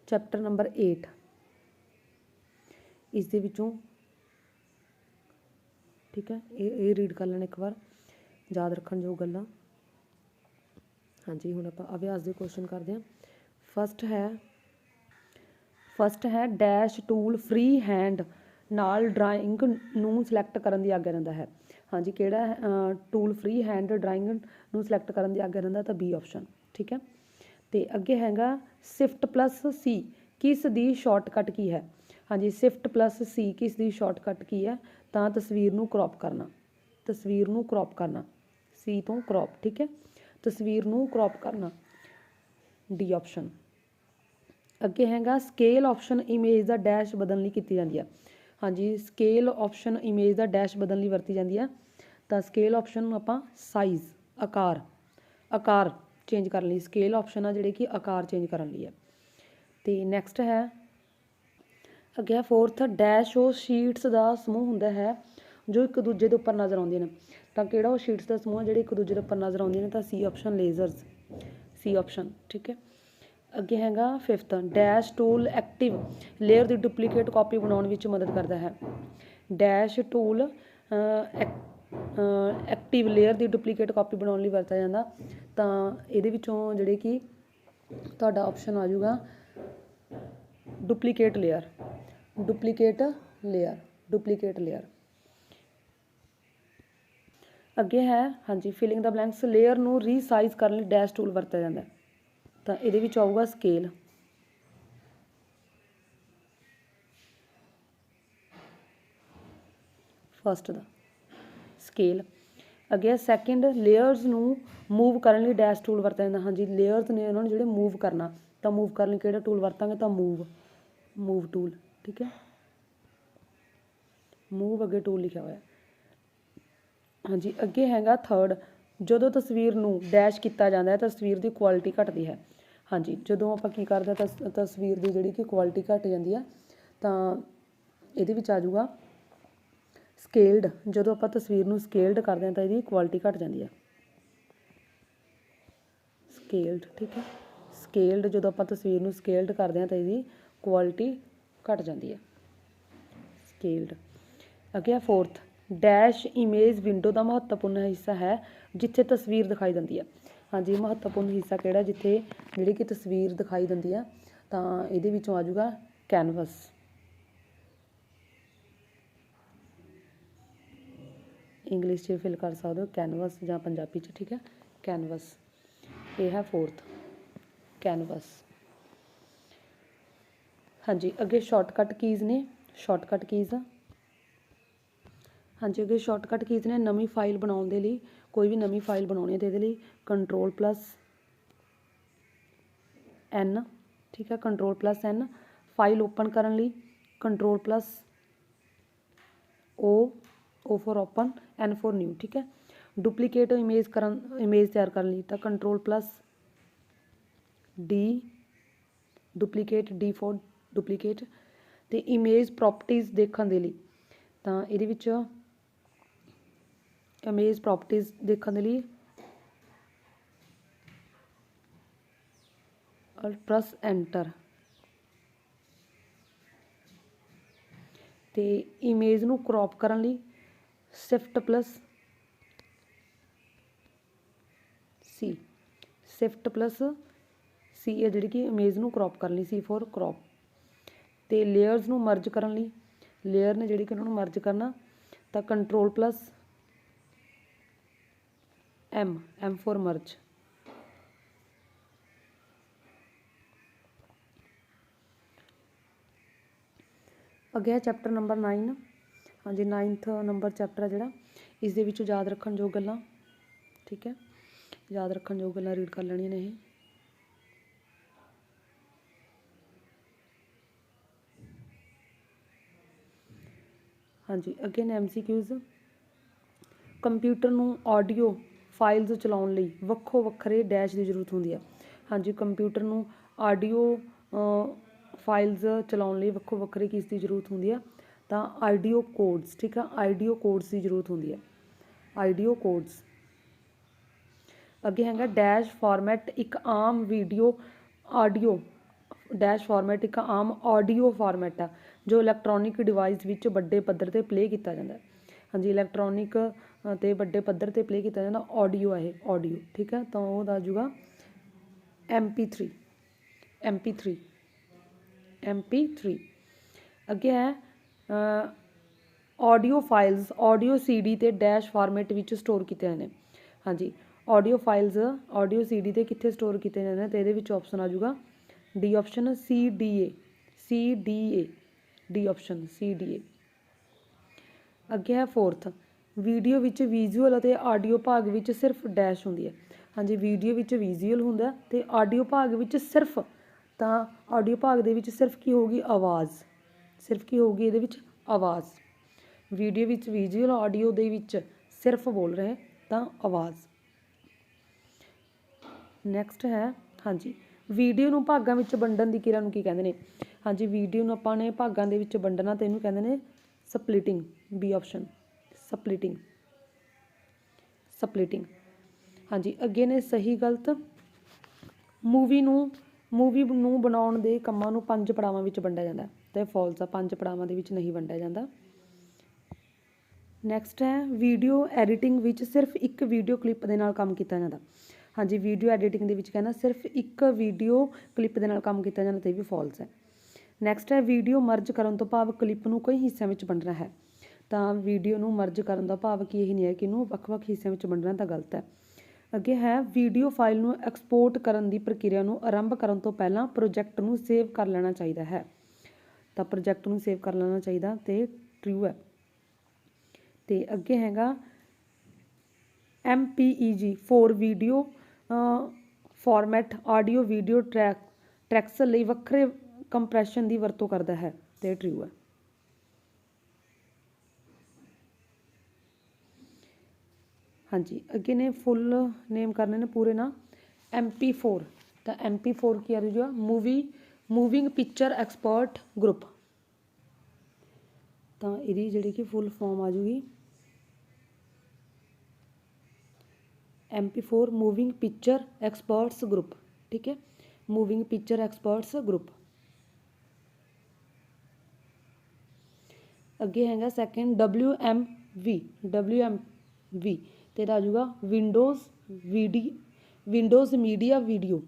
ਚੈਪਟਰ ਨੰਬਰ 8, ਇਸ ਦੇ ਵਿੱਚੋਂ ਠੀਕ ਹੈ ਇਹ ਰੀਡ ਕਰ ਲੈਣਾ ਇੱਕ ਵਾਰ, ਯਾਦ ਰੱਖਣ ਯੋਗ ਗੱਲਾਂ। ਹਾਂਜੀ, ਹੁਣ ਆਪਾਂ ਅਭਿਆਸ ਦੇ ਕੁਐਸਚਨ ਕਰਦੇ ਹਾਂ। ਫਸਟ ਹੈ ਡੈਸ਼ ਟੂਲ ਫ੍ਰੀ ਹੈਂਡ ਨਾਲ ਡਰਾਇੰਗ ਨੂੰ ਸਿਲੈਕਟ ਕਰਨ ਦੀ ਆਗਿਆ ਦਿੰਦਾ ਹੈ। ਹਾਂਜੀ, ਕਿਹੜਾ ਟੂਲ ਫ੍ਰੀ ਹੈਂਡ ਡਰਾਇੰਗ ਨੂੰ ਸਿਲੈਕਟ ਕਰਨ ਦੀ ਆਗਿਆ ਦਿੰਦਾ, ਤਾਂ B ਆਪਸ਼ਨ। ਠੀਕ ਹੈ, ਤੇ ਅੱਗੇ ਹੈਗਾ Shift+C ਕਿਸ ਦੀ ਸ਼ਾਰਟਕਟ ਕੀ ਹੈ। ਹਾਂਜੀ, Shift+C ਕਿਸ ਦੀ ਸ਼ਾਰਟਕਟ ਕੀ ਹੈ, ਤਾਂ ਤਸਵੀਰ ਨੂੰ ਕ੍ਰੌਪ ਕਰਨਾ, ਤਸਵੀਰ ਨੂੰ ਕ੍ਰੌਪ ਕਰਨਾ, C ਤੋਂ ਕ੍ਰੌਪ। ਠੀਕ ਹੈ, ਤਸਵੀਰ ਨੂੰ ਕ੍ਰੌਪ ਕਰਨਾ, D ਆਪਸ਼ਨ। ਅੱਗੇ ਹੈਗਾ ਸਕੇਲ ਆਪਸ਼ਨ ਇਮੇਜ ਦਾ ਡੈਸ਼ ਬਦਲਣ ਲਈ ਕੀਤੀ ਜਾਂਦੀ ਹੈ। ਹਾਂਜੀ, ਸਕੇਲ ਆਪਸ਼ਨ ਇਮੇਜ ਦਾ ਡੈਸ਼ ਬਦਲਣ ਲਈ ਵਰਤੀ ਜਾਂਦੀ ਹੈ, ਤਾਂ ਸਕੇਲ ਆਪਸ਼ਨ ਨੂੰ ਆਪਾਂ ਸਾਈਜ਼, ਆਕਾਰ ਚੇਂਜ ਕਰਨ ਲਈ, ਸਕੇਲ ਆਪਸ਼ਨ ਆ ਜਿਹੜੇ ਕਿ ਆਕਾਰ ਚੇਂਜ ਕਰਨ ਲਈ ਹੈ। ਤੇ ਨੈਕਸਟ ਹੈ ਅੱਗੇ 4th ਡੈਸ਼ ਉਹ ਸ਼ੀਟਸ ਦਾ ਸਮੂਹ ਹੁੰਦਾ ਹੈ ਜੋ ਇੱਕ ਦੂਜੇ ਦੇ ਉੱਪਰ ਨਜ਼ਰ ਆਉਂਦੀਆਂ ਨੇ, ਤਾਂ ਕਿਹੜਾ ਉਹ ਸ਼ੀਟਸ ਦਾ ਸਮੂਹ ਹੈ ਜਿਹੜੇ ਇੱਕ ਦੂਜੇ ਦੇ ਉੱਪਰ ਨਜ਼ਰ ਆਉਂਦੀਆਂ ਨੇ, ਤਾਂ C ਆਪਸ਼ਨ ਲੇਜ਼ਰਸ, C ਆਪਸ਼ਨ। ਠੀਕ ਹੈ, ਅੱਗੇ ਹੈਗਾ 5th dash tool active layer ਦੀ ਡੁਪਲੀਕੇਟ ਕਾਪੀ ਬਣਾਉਣ ਵਿੱਚ ਮਦਦ ਕਰਦਾ ਹੈ। ਡੈਸ਼ ਟੂਲ ਐਕਟਿਵ ਲੇਅਰ ਦੀ ਡੁਪਲੀਕੇਟ ਕਾਪੀ ਬਣਾਉਣ ਲਈ ਵਰਤਿਆ ਜਾਂਦਾ, ਤਾਂ ਇਹਦੇ ਵਿੱਚੋਂ ਜਿਹੜੇ ਕਿ ਤੁਹਾਡਾ ਆਪਸ਼ਨ ਆ ਜਾਊਗਾ duplicate layer, duplicate layer, duplicate layer. ਅੱਗੇ ਹੈ ਹਾਂਜੀ ਫਿਲਿੰਗ ਦਾ ਬਲੈਂਕਸ, ਲੇਅਰ ਨੂੰ ਰੀਸਾਈਜ਼ ਕਰਨ ਲਈ ਡੈਸ਼ ਟੂਲ ਵਰਤਿਆ ਜਾਂਦਾ, ਤਾਂ ਇਹਦੇ ਵਿੱਚ ਆਊਗਾ ਸਕੇਲ। ਫਸਟ ਦਾ ਸਕੇਲ। ਅੱਗੇ ਸੈਕਿੰਡ, ਲੇਅਰਸ ਨੂੰ ਮੂਵ ਕਰਨ ਲਈ ਡੈਸ਼ ਟੂਲ ਵਰਤਿਆ ਜਾਂਦਾ। ਹਾਂਜੀ, ਲੇਅਰਸ ਨੇ ਉਹਨਾਂ ਨੂੰ ਜਿਹੜੇ ਮੂਵ ਕਰਨਾ, ਤਾਂ ਮੂਵ ਕਰਨ ਲਈ ਕਿਹੜਾ ਟੂਲ ਵਰਤਾਂਗੇ, ਤਾਂ ਮੂਵ ਟੂਲ। ਠੀਕ ਹੈ, ਮੂਵ ਅੱਗੇ ਟੂਲ ਲਿਖਿਆ ਹੋਇਆ। ਹਾਂਜੀ, ਅੱਗੇ ਹੈਗਾ ਥਰਡ, ਜਦੋਂ ਤਸਵੀਰ ਨੂੰ ਡੈਸ਼ ਕੀਤਾ ਜਾਂਦਾ ਹੈ ਤਸਵੀਰ ਦੀ ਕੁਆਲਿਟੀ ਘਟਦੀ ਹੈ। ਹਾਂਜੀ, ਜਦੋਂ ਆਪਾਂ ਕੀ ਕਰਦੇ ਤਾਂ ਤਸਵੀਰ ਦੀ ਜਿਹੜੀ ਕਿ ਕੁਆਲਿਟੀ ਘੱਟ ਜਾਂਦੀ ਆ, ਤਾਂ ਇਹਦੇ ਵਿੱਚ ਆ ਜਾਊਗਾ ਸਕੇਲਡ। ਜਦੋਂ ਆਪਾਂ ਤਸਵੀਰ ਨੂੰ ਸਕੇਲਡ ਕਰਦੇ ਹਾਂ ਤਾਂ ਇਹਦੀ ਕੁਆਲਿਟੀ ਘੱਟ ਜਾਂਦੀ ਹੈ, ਸਕੇਲਡ। ਠੀਕ ਹੈ, ਸਕੇਲਡ, ਜਦੋਂ ਆਪਾਂ ਤਸਵੀਰ ਨੂੰ ਸਕੇਲਡ ਕਰਦੇ ਹਾਂ ਤਾਂ ਇਹਦੀ ਕੁਆਲਿਟੀ ਘੱਟ ਜਾਂਦੀ ਹੈ, ਸਕੇਲਡ। ਅੱਗੇ ਆ ਫੋਰਥ, ਡੈਸ਼ ਇਮੇਜ ਵਿੰਡੋ ਦਾ ਮਹੱਤਵਪੂਰਨ ਹਿੱਸਾ ਹੈ ਜਿੱਥੇ ਤਸਵੀਰ ਦਿਖਾਈ ਦਿੰਦੀ ਹੈ। ਹਾਂਜੀ, ਮਹੱਤਵਪੂਰਨ ਹਿੱਸਾ ਕਿਹੜਾ, ਜਿੱਥੇ ਜਿਹੜੀ ਕਿ ਤਸਵੀਰ ਦਿਖਾਈ ਦਿੰਦੀ ਆ, ਤਾਂ ਇਹਦੇ ਵਿੱਚੋਂ ਆ ਜਾਊਗਾ ਕੈਨਵਸ। ਇੰਗਲਿਸ਼ 'ਚ ਫਿਲ ਕਰ ਸਕਦੇ ਹੋ ਕੈਨਵਸ ਜਾਂ ਪੰਜਾਬੀ 'ਚ। ਠੀਕ ਹੈ, ਕੈਨਵਸ, ਇਹ ਹੈ ਫੋਰਥ, ਕੈਨਵਸ। ਹਾਂਜੀ, ਅੱਗੇ ਸ਼ਾਰਟਕਟ ਕੀਜ਼ ਨੇ, ਸ਼ਾਰਟਕਟ ਕੀਜ਼। ਹਾਂਜੀ, ਅੱਗੇ ਸ਼ਾਰਟਕਟ ਕੀਜ਼ ਨੇ ਨਵੀਂ ਫਾਈਲ ਬਣਾਉਣ ਦੇ ਲਈ, ਕੋਈ ਵੀ ਨਵੀਂ ਫਾਈਲ ਬਣਾਉਣੀ ਹੈ ਤਾਂ ਇਹਦੇ ਲਈ Ctrl+N। ਠੀਕ ਹੈ, Ctrl+N। ਫਾਈਲ ਓਪਨ ਕਰਨ ਲਈ Ctrl+O for open, N for new. ਠੀਕ ਹੈ, ਡੁਪਲੀਕੇਟ ਇਮੇਜ ਤਿਆਰ ਕਰਨ ਲਈ ਤਾਂ Ctrl+D, duplicate, D for duplicate. ਅਤੇ ਇਮੇਜ ਪ੍ਰੋਪਰਟੀਜ਼ ਦੇਖਣ ਦੇ ਲਈ ਤਾਂ ਇਹਦੇ ਵਿੱਚ ਇਮੇਜ ਪ੍ਰੋਪਰਟੀਜ਼ ਦੇਖਣ ਦੇ ਲਈ ਪ੍ਰੈਸ ਐਂਟਰ। ਅਤੇ ਇਮੇਜ ਨੂੰ ਕਰੋਪ ਕਰਨ ਲਈ Shift+C, Shift+C ਹੈ ਜਿਹੜੀ ਕਿ ਇਮੇਜ ਨੂੰ ਕਰੋਪ ਕਰਨ ਲਈ, C ਫੋਰ ਕਰੋਪ। ਅਤੇ ਲੇਅਰਸ ਨੂੰ ਮਰਜ ਕਰਨ ਲਈ, ਲੇਅਰ ਨੇ ਜਿਹੜੀ ਕਿ ਉਹਨਾਂ ਨੂੰ ਮਰਜ ਕਰਨਾ, ਤਾਂ Ctrl+M, M ਫੋਰ ਮਰਜ। ਅੱਗੇ ਹੈ ਚੈਪਟਰ ਨੰਬਰ 9। ਹਾਂਜੀ, 9th ਨੰਬਰ ਚੈਪਟਰ ਹੈ ਜਿਹੜਾ, ਇਸ ਦੇ ਵਿੱਚ ਯਾਦ ਰੱਖਣ ਯੋਗ ਗੱਲਾਂ। ਠੀਕ ਹੈ, ਯਾਦ ਰੱਖਣ ਯੋਗ ਗੱਲਾਂ ਰੀਡ ਕਰ ਲੈਣੀਆਂ ਨੇ ਇਹ। ਹਾਂਜੀ, ਅੱਗੇ ਨੇ MCQs। ਕੰਪਿਊਟਰ ਨੂੰ ਆਡੀਓ ਫਾਈਲਸ ਚਲਾਉਣ ਲਈ ਵੱਖੋ ਵੱਖਰੇ ਡੈਸ਼ ਦੀ ਜ਼ਰੂਰਤ ਹੁੰਦੀ ਹੈ। ਹਾਂਜੀ, ਕੰਪਿਊਟਰ ਨੂੰ ਆਡੀਓ ਫਾਈਲਸ ਚਲਾਉਣ ਲਈ ਵੱਖੋ ਵੱਖਰੇ ਕਿਸ ਦੀ ਜ਼ਰੂਰਤ ਹੁੰਦੀ ਹੈ, ਤਾਂ ਆਡੀਓ ਕੋਡਸ। ਠੀਕ ਆ, ਆਡੀਓ ਕੋਡਸ ਦੀ ਜ਼ਰੂਰਤ ਹੁੰਦੀ ਹੈ, ਆਡੀਓ ਕੋਡਸ। ਅੱਗੇ ਹੈਗਾ ਡੈਸ਼ ਫਾਰਮੈਟ, ਇੱਕ ਆਮ ਆਡੀਓ ਡੈਸ਼ ਫਾਰਮੈਟ ਇੱਕ ਆਮ ਆਡੀਓ ਫਾਰਮੈਟ ਆ ਜੋ ਇਲੈਕਟ੍ਰੋਨਿਕ ਡਿਵਾਈਸ ਵਿੱਚ ਵੱਡੇ ਪੱਧਰ 'ਤੇ ਪਲੇਅ ਕੀਤਾ ਜਾਂਦਾ। ਹਾਂਜੀ, ਇਲੈਕਟ੍ਰੋਨਿਕ 'ਤੇ ਵੱਡੇ ਪੱਧਰ 'ਤੇ ਪਲੇਅ ਕੀਤਾ ਜਾਂਦਾ ਆਡੀਓ ਹੈ, ਇਹ ਆਡੀਓ। ਠੀਕ ਹੈ, ਤਾਂ ਉਹ ਦੱਸ ਜੂਗਾ MP3। ਅੱਗੇ ਹੈ ਆਡੀਓ ਫਾਈਲਸ, ਆਡੀਓ CD ਅਤੇ ਡੈਸ਼ ਫਾਰਮੈਟ ਵਿੱਚ ਸਟੋਰ ਕੀਤੇ ਜਾਂਦੇ ਨੇ। ਹਾਂਜੀ, ਆਡੀਓ ਫਾਈਲਸ ਆਡੀਓ CD 'ਤੇ ਕਿੱਥੇ ਸਟੋਰ ਕੀਤੇ ਜਾਂਦੇ ਨੇ, ਅਤੇ ਇਹਦੇ ਵਿੱਚ ਆਪਸ਼ਨ ਆ ਜਾਊਗਾ D option, CDA D option CDA। ਅੱਗੇ ਹੈ ਫੋਰਥ, ਵੀਡੀਓ ਵਿੱਚ ਵਿਜ਼ੂਅਲ ਅਤੇ ਆਡੀਓ ਭਾਗ ਵਿੱਚ ਸਿਰਫ ਡੈਸ਼ ਹੁੰਦੀ ਹੈ। ਹਾਂਜੀ, ਵੀਡੀਓ ਵਿੱਚ ਵਿਜ਼ੂਅਲ ਹੁੰਦਾ ਅਤੇ ਆਡੀਓ ਭਾਗ ਵਿੱਚ ਸਿਰਫ, ਤਾਂ ਆਡੀਓ ਭਾਗ ਦੇ ਵਿੱਚ ਸਿਰਫ ਕੀ ਹੋਊਗੀ, ਆਵਾਜ਼। ਸਿਰਫ ਕੀ ਹੋਊਗੀ ਇਹਦੇ ਵਿੱਚ, ਆਵਾਜ਼। ਵੀਡੀਓ ਵਿੱਚ ਵਿਜ਼ੂਅਲ, ਆਡੀਓ ਦੇ ਵਿੱਚ ਸਿਰਫ ਬੋਲ ਰਹੇ ਤਾਂ ਆਵਾਜ਼। ਨੈਕਸਟ ਹੈ, ਹਾਂਜੀ, ਵੀਡੀਓ ਨੂੰ ਭਾਗਾਂ ਵਿੱਚ ਵੰਡਣ ਦੀ ਕਿਰਿਆ ਨੂੰ ਕੀ ਕਹਿੰਦੇ ਨੇ। ਹਾਂਜੀ, ਵੀਡੀਓ ਨੂੰ ਆਪਾਂ ਨੇ ਭਾਗਾਂ ਦੇ ਵਿੱਚ ਵੰਡਣਾ ਤਾਂ ਇਹਨੂੰ ਕਹਿੰਦੇ ਨੇ ਸਪਲਿਟਿੰਗ, B ਆਪਸ਼ਨ, ਸਪਲਿਟਿੰਗ। ਹਾਂਜੀ, ਅੱਗੇ ਨੇ ਸਹੀ ਗਲਤ। ਮੂਵੀ ਨੂੰ ਬਣਾਉਣ ਦੇ ਕੰਮਾਂ ਨੂੰ 5 ਪੜਾਵਾਂ ਵਿੱਚ ਵੰਡਿਆ ਜਾਂਦਾ, ਅਤੇ ਫਾਲਸ ਆ, 5 ਪੜਾਵਾਂ ਦੇ ਵਿੱਚ ਨਹੀਂ ਵੰਡਿਆ ਜਾਂਦਾ। ਨੈਕਸਟ ਹੈ ਵੀਡੀਓ ਐਡੀਟਿੰਗ ਵਿੱਚ ਸਿਰਫ ਇੱਕ ਵੀਡੀਓ ਕਲਿੱਪ ਦੇ ਨਾਲ ਕੰਮ ਕੀਤਾ ਜਾਂਦਾ। ਹਾਂਜੀ, ਵੀਡੀਓ ਐਡੀਟਿੰਗ ਦੇ ਵਿੱਚ ਕਹਿੰਦਾ ਸਿਰਫ ਇੱਕ ਵੀਡੀਓ ਕਲਿੱਪ ਦੇ ਨਾਲ ਕੰਮ ਕੀਤਾ ਜਾਂਦਾ, ਤੇ ਇਹ ਵੀ ਫਾਲਸ ਹੈ। ਨੈਕਸਟ ਹੈ ਵੀਡੀਓ ਮਰਜ ਕਰਨ ਤੋਂ ਭਾਵ ਕਲਿੱਪ ਨੂੰ ਕਈ ਹਿੱਸਿਆਂ ਵਿੱਚ ਵੰਡਣਾ ਹੈ, ਤਾਂ ਵੀਡੀਓ ਨੂੰ ਮਰਜ ਕਰਨ ਦਾ ਭਾਵ ਕੀ ਇਹ ਨਹੀਂ ਹੈ ਕਿ ਇਹਨੂੰ ਵੱਖ-ਵੱਖ ਹਿੱਸਿਆਂ ਵਿੱਚ ਵੰਡਣਾ, ਤਾਂ ਗਲਤ ਹੈ। ਅੱਗੇ ਹੈ ਵੀਡੀਓ ਫਾਈਲ ਨੂੰ ਐਕਸਪੋਰਟ ਕਰਨ ਦੀ ਪ੍ਰਕਿਰਿਆ ਨੂੰ ਆਰੰਭ ਕਰਨ ਤੋਂ ਪਹਿਲਾਂ ਪ੍ਰੋਜੈਕਟ ਨੂੰ ਸੇਵ ਕਰ ਲੈਣਾ ਚਾਹੀਦਾ ਹੈ, ਤਾਂ ਪ੍ਰੋਜੈਕਟ ਨੂੰ ਸੇਵ ਕਰ ਲੈਣਾ ਚਾਹੀਦਾ, ਤੇ ਟਰੂ ਹੈ। ਤੇ ਅੱਗੇ ਹੈਗਾ MPEG 4 video format audio video tracks ਲਈ ਵੱਖਰੇ ਕੰਪਰੈਸ਼ਨ ਦੀ ਵਰਤੋਂ ਕਰਦਾ ਹੈ ਤੇ ਟਰੂ ਹੈ। ਹਾਂਜੀ ਅੱਗੇ ਨੇ ਫੁੱਲ ਨੇਮ ਕਰਨੇ ਨੇ ਪੂਰੇ ਨਾ MP4 ਤਾਂ MP4 ਕੀ ਆ ਜਾਊਗਾ ਮੂਵਿੰਗ ਪਿਕਚਰ ਐਕਸਪਰਟ ਗਰੁੱਪ ਤਾਂ ਇਹਦੀ ਜਿਹੜੀ ਕਿ ਫੁੱਲ ਫਾਰਮ ਆ ਜੂਗੀ MP4 moving picture experts group. ਠੀਕ ਹੈ ਮੂਵਿੰਗ ਪਿਕਚਰ ਐਕਸਪਰਟਸ ਗਰੁੱਪ। ਅੱਗੇ ਹੈਗਾ ਸੈਕਿੰਡ WMV ਤੇ ਇਹਦਾ ਆ ਜਾਊਗਾ Windows media video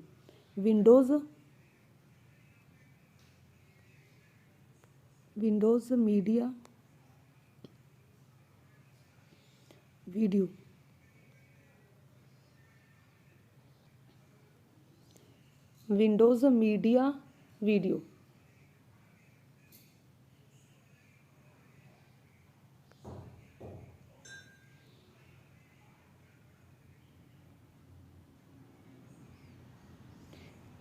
Windows media video Windows media video.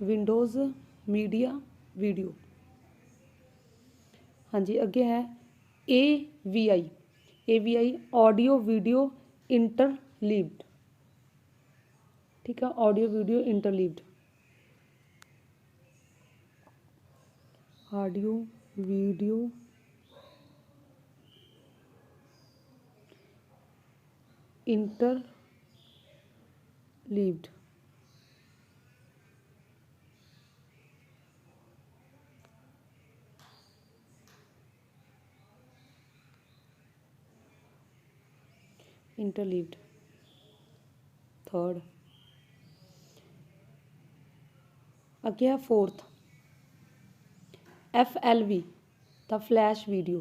Windows media video. ਹਾਂਜੀ ਅੱਗੇ ਹੈ AVI ਆਡੀਓ ਵੀਡੀਓ ਇੰਟਰਲੀਵਡ। ਠੀਕ ਹੈ audio video interleaved audio video interleaved. Interleaved third. अगे है fourth FLV the flash video.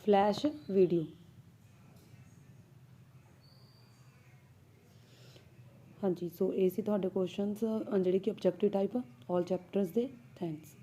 Flash video. हाँ जी so ये सी तुहाडे क्वेश्चनस जिहड़े कि ऑब्जेक्टिव टाइप ऑल चैप्टर्स दे। थैंक्स।